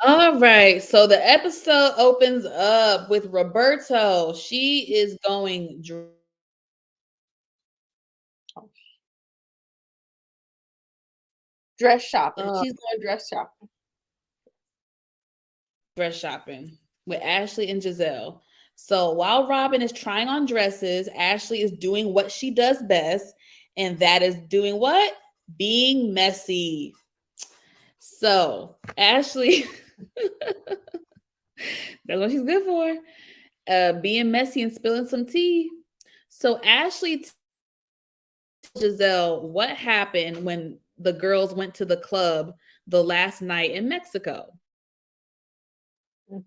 All right. So the episode opens up with Roberto. She is going Oh, dress shopping. uh, She's going dress shopping. dress shopping with Ashley and Giselle. So while Robin is trying on dresses, Ashley is doing what she does best, and that is doing what? Being messy. So Ashley, that's what she's good for. Being messy and spilling some tea. So Ashley Giselle what happened when the girls went to the club the last night in Mexico. Hmm.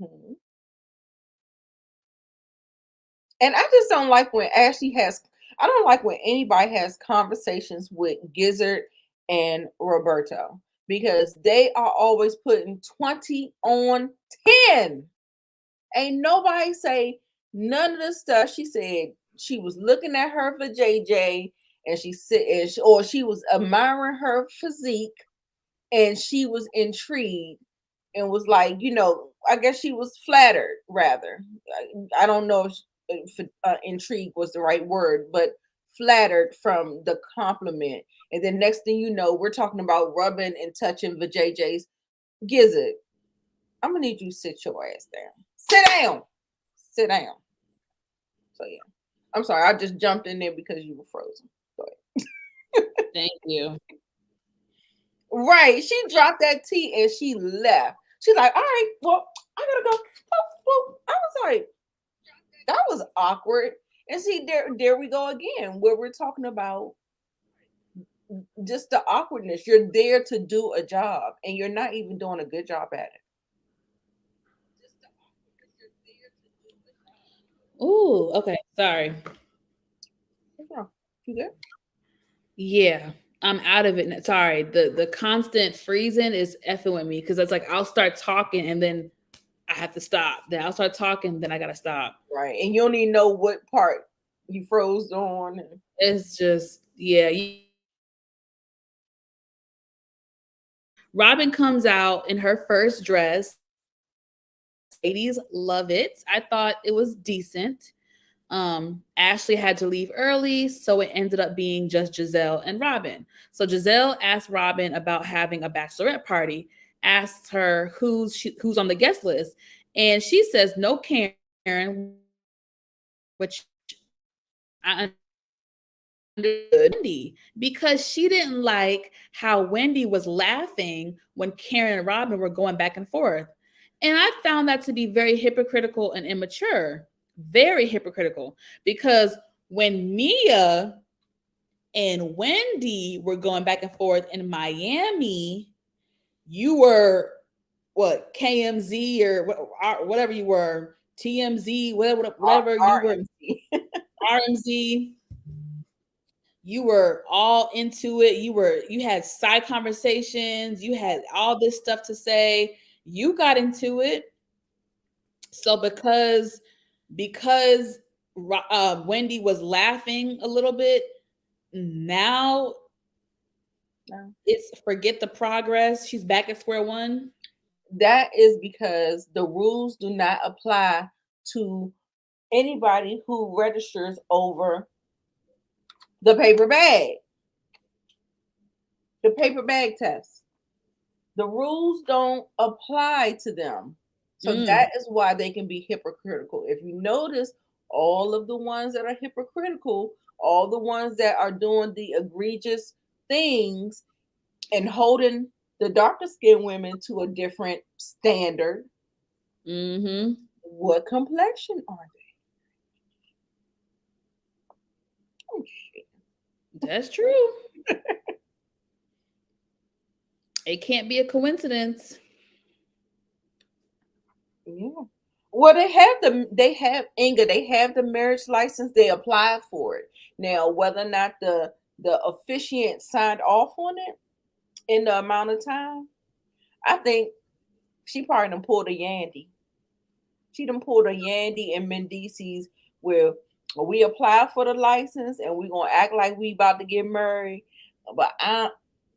And I just don't like when Ashley has. I don't like when anybody has conversations with Gizzard and Roberto because they are always putting 20 on 10. Ain't nobody say none of the stuff. She said she was looking at her for JJ and she said, or she was admiring her physique and she was intrigued and was like, I guess she was flattered rather. I don't know if intrigue was the right word, but flattered from the compliment. And then next thing you know, we're talking about rubbing and touching the JJ's gizzard. I'm gonna need you to sit your ass down. Sit down. Sit down. So yeah. I'm sorry, I just jumped in there because you were frozen. Go ahead. Thank you. Right. She dropped that tea and she left. She's like, all right, well, I gotta go. I was like, that was awkward. And see, there we go again, where we're talking about just the awkwardness. You're there to do a job and you're not even doing a good job at it. Ooh, okay. Sorry. What's wrong? You good? Yeah. I'm out of it. Sorry, the constant freezing is effing with me because it's like I'll start talking and then I have to stop. Then I'll start talking, then I gotta stop. Right. And you don't even know what part you froze on. It's just yeah. Robin comes out in her first dress. Ladies love it. I thought it was decent. Ashley had to leave early, so it ended up being just Giselle and Robin. So Giselle asked Robin about having a bachelorette party, asked her who's on the guest list, and she says no Karen, which I understood because she didn't like how Wendy was laughing when Karen and Robin were going back and forth. And I found that to be very hypocritical and immature, very hypocritical, because when Mia and Wendy were going back and forth in Miami, you were what KMZ or whatever you were, TMZ, whatever you were, RMC. RMZ. You were all into it. You had side conversations. You had all this stuff to say. You got into it. So because Wendy was laughing a little bit, now No. it's forget the progress. She's back at square one. That is because the rules do not apply to anybody who registers over the paper bag. The paper bag test. The rules don't apply to them. So Mm, that is why they can be hypocritical. If you notice, all of the ones that are hypocritical, all the ones that are doing the egregious things and holding the darker skinned women to a different standard, mm-hmm. what complexion are they? Oh, shit. That's true. It can't be a coincidence. Yeah. Well, they have Inga, they have the marriage license, they applied for it. Now, whether or not the officiant signed off on it in the amount of time, I think she probably done pulled a Yandy. She done pulled a Yandy and Mendices where we apply for the license and we gonna act like we about to get married, but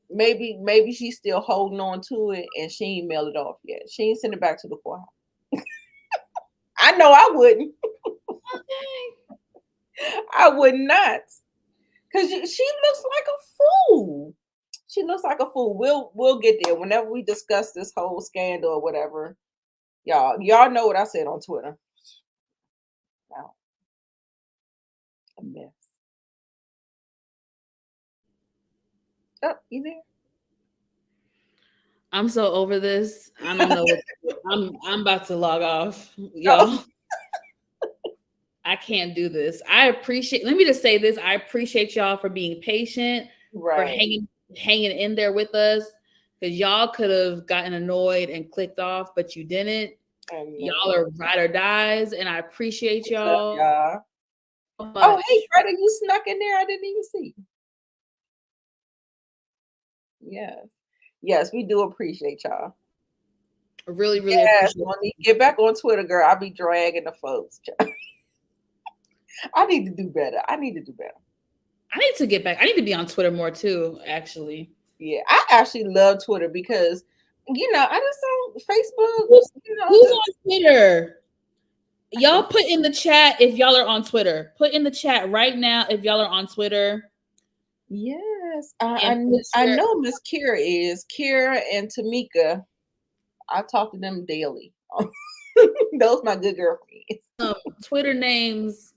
maybe she's still holding on to it and she ain't mail it off yet. She ain't send it back to the courthouse. I know I wouldn't. Okay. I would not, because she looks like a fool. She looks like a fool. We'll get there whenever we discuss this whole scandal or whatever. Y'all know what I said on Twitter. Wow, a mess. Oh, you there? I'm so over this. I don't know what I'm about to log off, Oh, y'all. I can't do this. I appreciate let me just say this. I appreciate y'all for being patient, for right. hanging in there with us. Because y'all could have gotten annoyed and clicked off, but you didn't. I Y'all know. are ride or dies, and I appreciate What's up, y'all y'all? so Oh, hey, much. Greta, you snuck in there. I didn't even see. Yes. Yes, we do appreciate y'all. Really, really Yes, appreciate Monique, get back on Twitter, girl. I'll be dragging the folks. I need to do better. I need to do better. I need to get back. I need to be on Twitter more too, actually. Yeah, I actually love Twitter because, I just don't Facebook, Who's the on Twitter? Y'all put in the chat if y'all are on Twitter. Put in the chat right now if y'all are on Twitter yes, and put I your know Miss Kira is. Kira and Tamika, I talk to them daily. Those my good girlfriends. Twitter names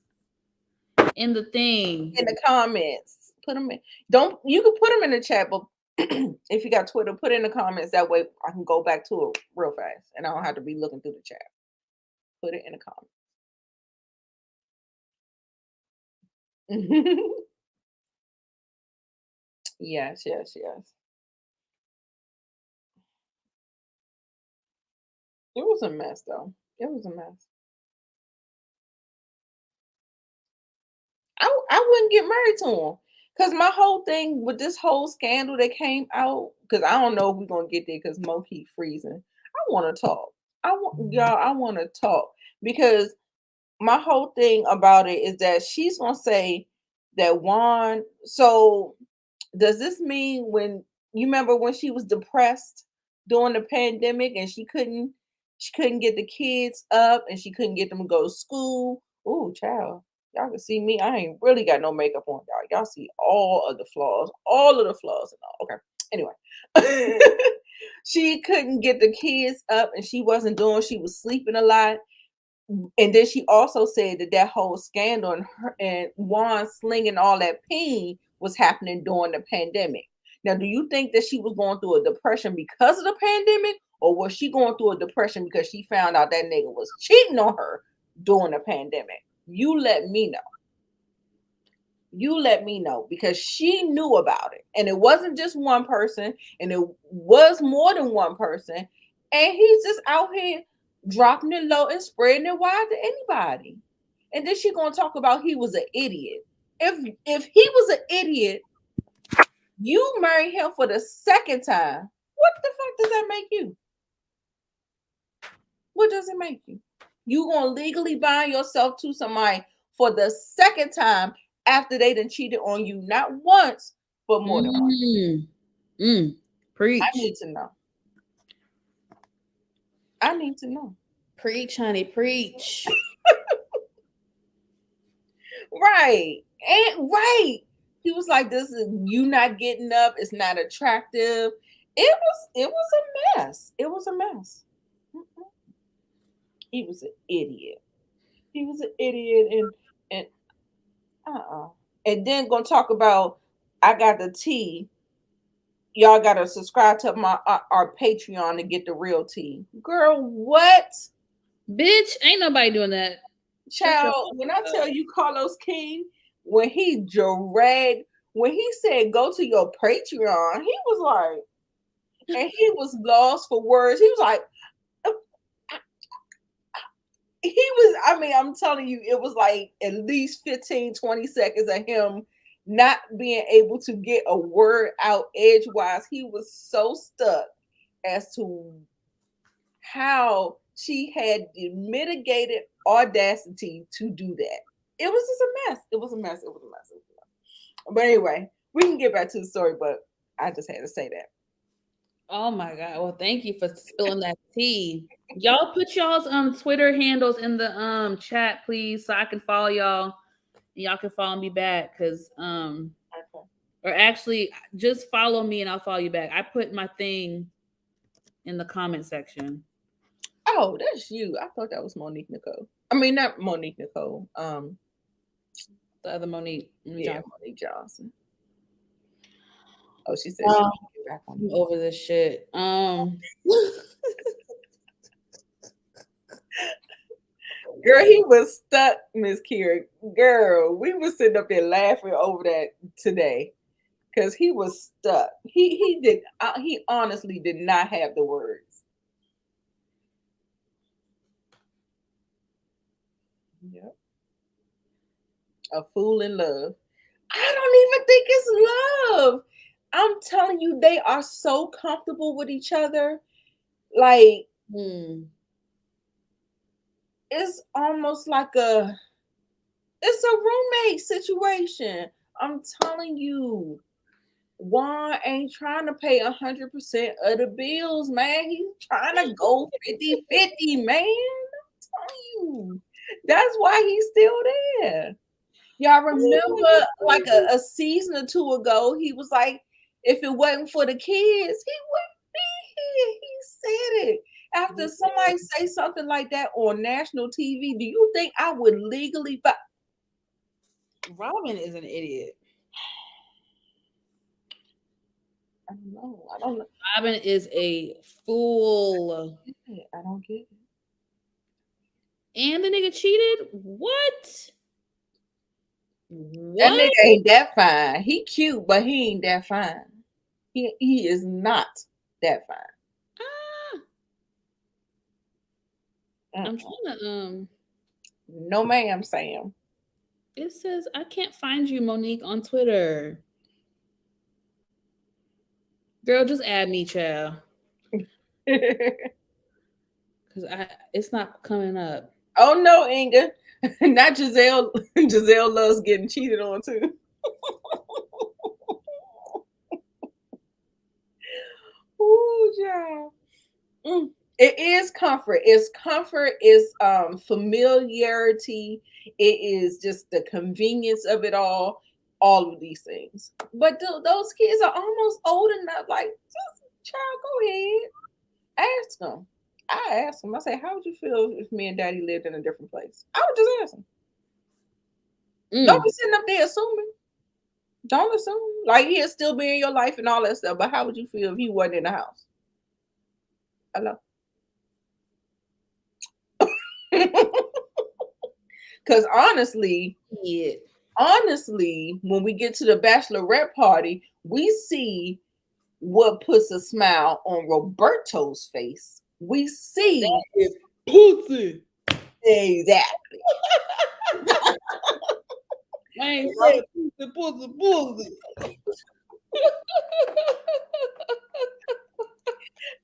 in the thing. In the comments. Put them in. Don't you can put them in the chat, but if you got Twitter, put it in the comments. That way I can go back to it real fast and I don't have to be looking through the chat. Put it in the comments. Yes, yes, yes. It was a mess though. It was a mess. I wouldn't get married to him. Cause my whole thing with this whole scandal that came out, cause I don't know if we're gonna get there, cause Mo keep freezing. I want to talk. I want y'all. I want to talk because my whole thing about it is that she's gonna say that Juan. So does this mean when you remember when she was depressed during the pandemic and she couldn't get the kids up and she couldn't get them to go to school? Ooh, child. Y'all can see me. I ain't really got no makeup on, y'all. Y'all see all of the flaws and all. Okay. Anyway, she couldn't get the kids up and she wasn't doing, she was sleeping a lot. And then she also said that that whole scandal and her and Juan slinging all that pain was happening during the pandemic. Now, do you think that she was going through a depression because of the pandemic, or was she going through a depression because she found out that nigga was cheating on her during the pandemic? You let me know. You let me know because she knew about it. And it wasn't just one person, and it was more than one person. And he's just out here dropping it low and spreading it wide to anybody. And then she gonna talk about he was an idiot. If he was an idiot, you marry him for the second time. What the fuck does that make you? What does it make you? You gonna legally bind yourself to somebody for the second time after they done cheated on you not once, but more than once. Mm, I preach. need to know. I need to know. Preach, honey, preach. Right. And right. He was like, this is you not getting up, it's not attractive. It was a mess. It was a mess. Mhm. He was an idiot. He was an idiot and uh-uh. And then gonna talk about I got the tea. Y'all gotta subscribe to my our Patreon to get the real tea. Girl, what? Bitch, ain't nobody doing that. Shut your Child, when I tell you Carlos King, when he dragged, when he said go to your Patreon, he was like, and he was lost for words. He was like, uh, he was, I mean, I'm telling you, it was like at least 15, 20 seconds of him not being able to get a word out edgewise. He was so stuck as to how she had the mitigated audacity to do that. It was just a mess. It was a mess. It was a mess. It was a mess. But anyway, we can get back to the story, but I just had to say that. Oh my god. Well, thank you for spilling that tea. Y'all put y'all's Twitter handles in the chat, please, so I can follow y'all and y'all can follow me back. Cause Okay. or actually just follow me and I'll follow you back. I put my thing in the comment section. Oh, that's you. I thought that was Monique Nicole. I mean, not Monique Nicole. The other Monique. Yeah, Monique Johnson. Oh, she said she Um, can get back on I'm me. over this shit. Girl, he was stuck, Miss Kira. Girl, we were sitting up there laughing over that today because he was stuck. He honestly did not have the words. Yep. A fool in love. I don't even think it's love. I'm telling you, they are so comfortable with each other. Like hmm. it's almost like it's a roommate situation. I'm telling you. Juan ain't trying to pay 100% of the bills, man. He's trying to go 50-50, man. I'm telling you. That's why he's still there. Y'all remember like a season or two ago, he was like, if it wasn't for the kids, he wouldn't be here. He said it. After somebody say something like that on national TV, do you think I would legally buy? Robin is an idiot. I don't know. I don't know. Robin is a fool. I don't get it. And the nigga cheated? What? That What? nigga ain't that fine. He cute, but he ain't that fine. He is not that fine. Ah, I'm Mm-mm. trying to No, ma'am, Sam. It says I can't find you, Monique, on Twitter. Girl, just add me, child. Cause it's not coming up. Oh no, Inga. Not Giselle. Giselle loves getting cheated on too. Ooh, child. Mm. It is comfort. It's comfort. It's familiarity. It is just the convenience of it all. All of these things. But those kids are almost old enough. Like, just child, go ahead. Ask them. I asked him. I say, "How would you feel if me and Daddy lived in a different place?" I would just ask him. Don't Mm. be sitting up there assuming. Don't assume. Like he'll still be in your life and all that stuff. But how would you feel if he wasn't in the house? Hello. Because Yeah. honestly, when we get to the bachelorette party, we see what puts a smile on Roberto's face. We see That is pussy. exactly. I ain't say pussy, pussy, pussy.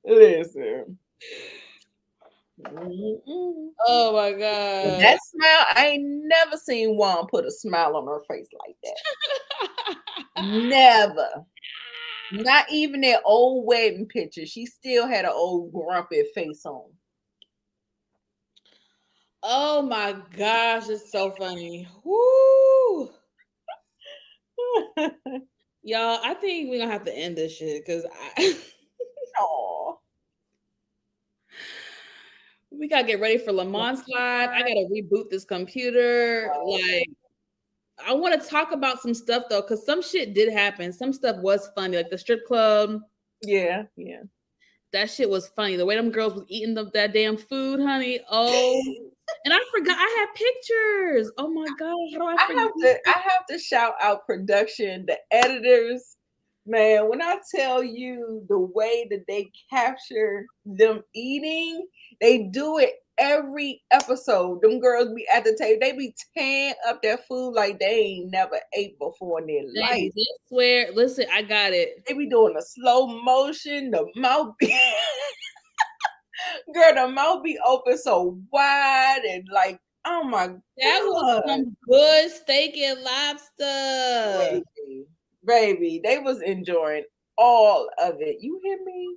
Listen. Mm-mm. Oh my But god. that smile, I ain't never seen one put a smile on her face like that. Never. Not even that old wedding picture. She still had an old grumpy face on. Oh my gosh, it's so funny. Woo! Y'all, I think we're gonna have to end this shit because Oh. we gotta get ready for Lamont's live. I gotta reboot this computer. Like, I want to talk about some stuff though, because some shit did happen. Some stuff was funny, like the strip club. Yeah, yeah. That shit was funny. The way them girls was eating that damn food, honey. Oh, and I forgot I had pictures. Oh my god, how do I forget? I have to shout out production, the editors. Man, when I tell you the way that they capture them eating, they do it every episode. Them girls be at the table, they be tearing up their food like they ain't never ate before in their life. Baby, I swear. Listen, I got it. They be doing the slow motion, the mouth be girl, the mouth be open so wide and like, oh my That was god. some good steak and lobster. Baby, baby, they was enjoying all of it. You hear me?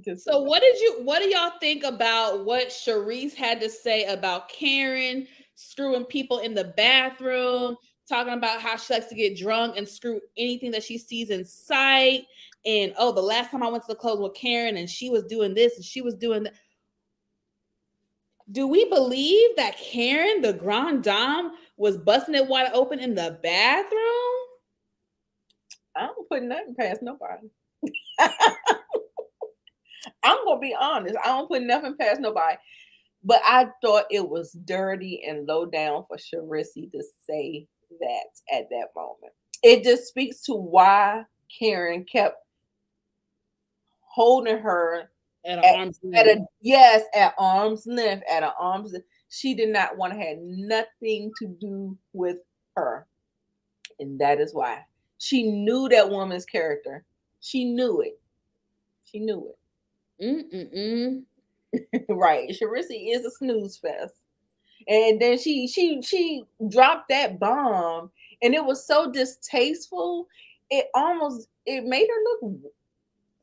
Just So what do y'all think about what Sharice had to say about Karen screwing people in the bathroom, talking about how she likes to get drunk and screw anything that she sees in sight? And oh, the last time I went to the club with Karen and she was doing this and she was doing that. Do we believe that Karen, the grand dame, was busting it wide open in the bathroom? I don't put nothing past nobody. I'm gonna be honest. I don't put nothing past nobody. But I thought it was dirty and low down for Sharissy to say that at that moment. It just speaks to why Karen kept holding her At an arm's at length. a yes, at arm's length, at an arm's length. She did not want to have nothing to do with her. And that is why. She knew that woman's character. She knew it. She knew Mm-mm-mm. it. Right. Sharissy is a snooze fest. And then she dropped that bomb and it was so distasteful. It made her look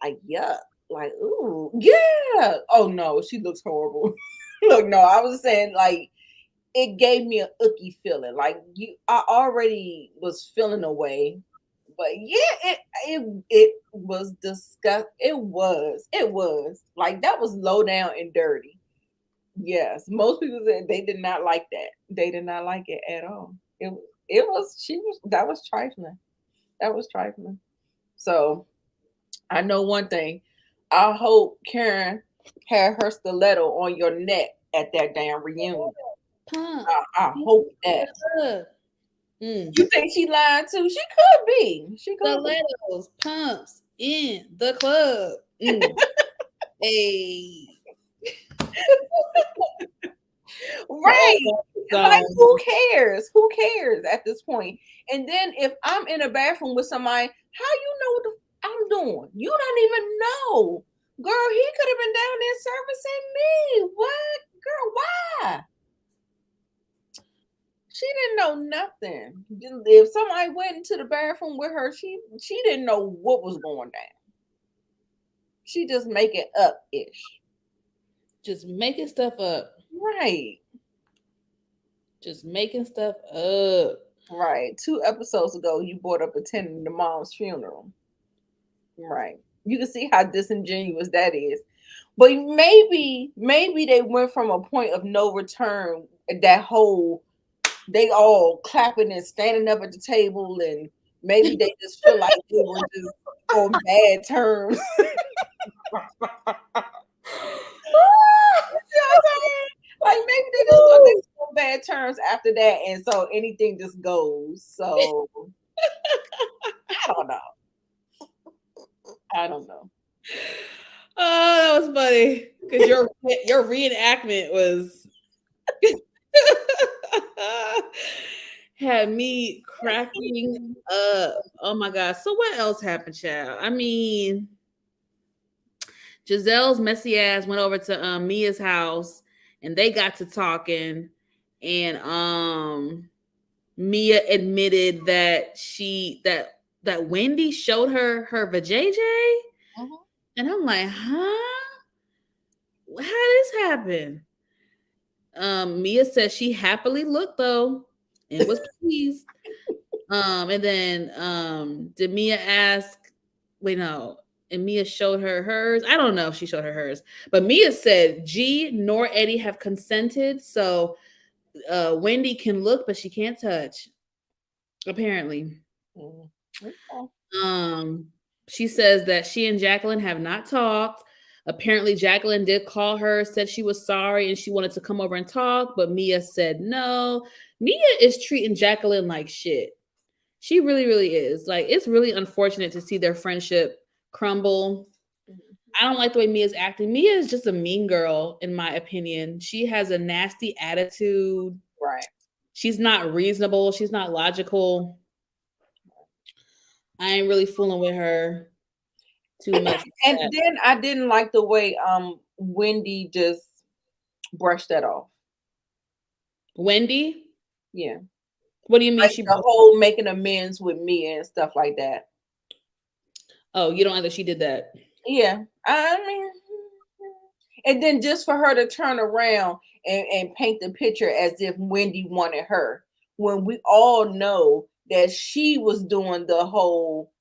like yuck. Like, ooh, yeah. Oh no, she looks horrible. Look, no, I was saying like it gave me a icky feeling. Like I already was feeling away. But yeah, it was disgust. It was like that was low down and dirty. Yes, most people said they did not like that. They did not like it at all. It was she was that was trifling. That was trifling. So I know one thing. I hope Karen had her stiletto on your neck at that damn reunion. Pump. I hope that. Mm. You think she lied too? She could be. She could be. Stilettos, pumps in the club. Mm. Hey. Right. So Like, who cares? Who cares at this point? And then if I'm in a bathroom with somebody, how you know what I'm doing? You don't even know. Girl, he could have been down there servicing me. What? Girl, why? She didn't know nothing. If somebody went into the bathroom with her, she didn't know what was going down. She just make it up ish. just making stuff up. Right. Just making stuff up. Right. 2 episodes ago, you brought up attending the mom's funeral. Right. You can see how disingenuous that is. But maybe they went from a point of no return, that whole they all clapping and standing up at the table, and maybe they just feel like they were just on bad terms. You know what I'm saying? Like maybe they just thought they were on bad terms after that, and so anything just goes. So I don't know. I don't know. Oh, that was funny because your reenactment was had me cracking up. Oh my god! So what else happened, child? I mean, Giselle's messy ass went over to Mia's house, and they got to talking, and Mia admitted that that Wendy showed her vajayjay, Mhm. and I'm like, huh? How this happen? Mia said she happily looked though and was pleased. And then did Mia ask? Wait, no. And Mia showed her hers. I don't know if she showed her hers, but Mia said G nor Eddie have consented, so Wendy can look, but she can't touch. Apparently. Mhm. Okay. Um, she says that she and Jacqueline have not talked. Apparently, Jacqueline did call her, said she was sorry and she wanted to come over and talk, but Mia said no. Mia is treating Jacqueline like shit. She really, really is. Like, it's really unfortunate to see their friendship crumble. Mhm. I don't like the way Mia's acting. Mia is just a mean girl, in my opinion. She has a nasty attitude. Right. She's not reasonable. She's not logical. I ain't really fooling with her too much. And then I didn't like the way Wendy just brushed that off. Wendy? Yeah. What do you mean Like she the whole making amends with Mia and stuff like that. Oh, you don't like that she did that. Yeah. I mean, and then just for her to turn around and paint the picture as if Wendy wanted her, when we all know that she was doing the whole,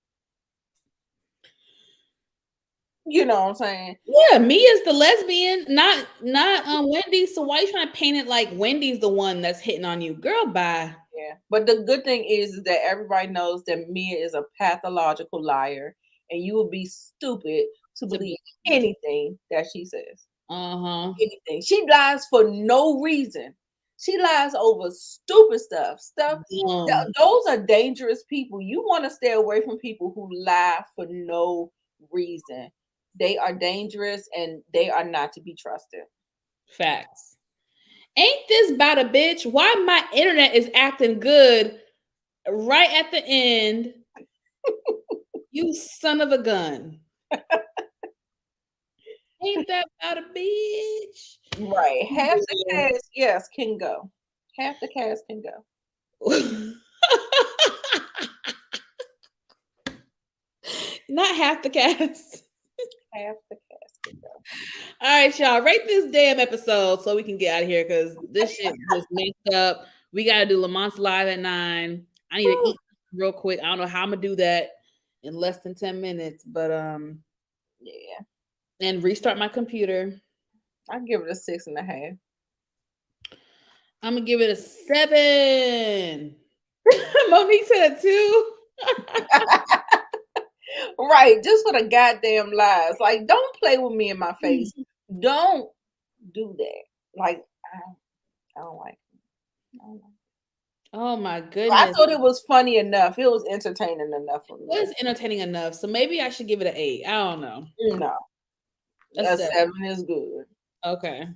you know what I'm saying? Yeah, Mia's the lesbian, not Wendy. So why you trying to paint it like Wendy's the one that's hitting on you? Girl, bye. Yeah. But the good thing is that everybody knows that Mia is a pathological liar, and you would be stupid to To believe be anything that she says. uh-huh. Anything. She lies for no reason. She lies over stupid stuff. Those are dangerous people. You want to stay away from people who lie for no reason. They are dangerous and they are not to be trusted. Facts. Ain't this about a bitch? Why my internet is acting good right at the end? You son of a gun. Ain't that about a bitch? Right. Half the cast, yes, can go. Half the cast can go. Not half the cast. Half the cast can go. All right, y'all, rate this damn episode so we can get out of here because this shit just messed up. We got to do Lamont's live at 9. I need to eat real quick. I don't know how I'm gonna do that in less than 10 minutes, but Yeah. and restart my computer. I give it a 6.5. I'm gonna give it a 7. Monique said a 2. Right, just for the goddamn lies. Like, don't play with me in my face. Don't do that. Like, I don't like it. I don't like it. Oh my I goodness. thought it was funny enough. It was entertaining enough for It me. was entertaining enough. So maybe I should give it an 8. I don't know. No, A a 7. 7 is good. Okay.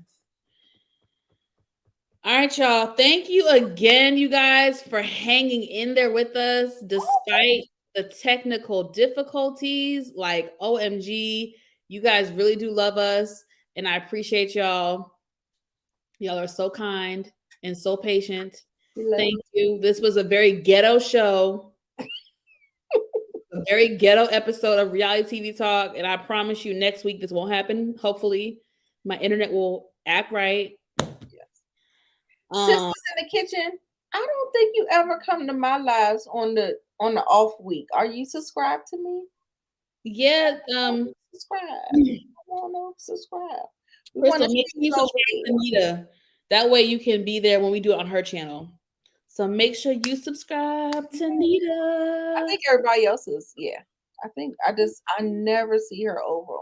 All right, y'all. Thank you again, you guys, for hanging in there with us despite the technical difficulties. Like, OMG, you guys really do love us. And I appreciate y'all. Y'all are so kind and so patient. We love Thank you. you. This was a very ghetto show, a very ghetto episode of reality TV talk. And I promise you, next week, this won't happen. Hopefully, my internet will act right. Yes. Um, Sisters in the kitchen. I don't think you ever come to my lives on the off week. Are you subscribed to me? yeah, Subscribe. Come on, subscribe. We want Crystal, to make see sure you you over subscribe to there. Nita. That way you can be there when we do it on her channel. So make sure you subscribe to I Nita. think everybody else is, yeah. I never see her over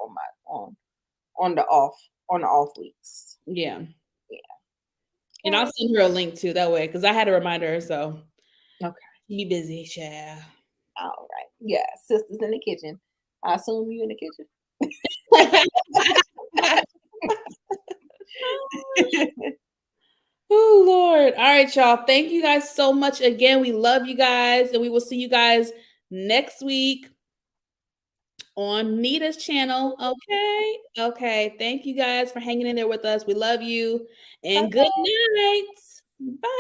on the off on the off weeks. Yeah. Yeah. And I'll Okay. send her a link too that way because I had to remind her. So Okay. she be busy, child. All right. Yeah. Sisters in the kitchen. I assume you in the kitchen. Oh, Lord. All right, y'all. Thank you guys so much again. We love you guys, and we will see you guys next week on Nita's channel. Okay. Okay. Thank you guys for hanging in there with us. We love you. And good night. Bye.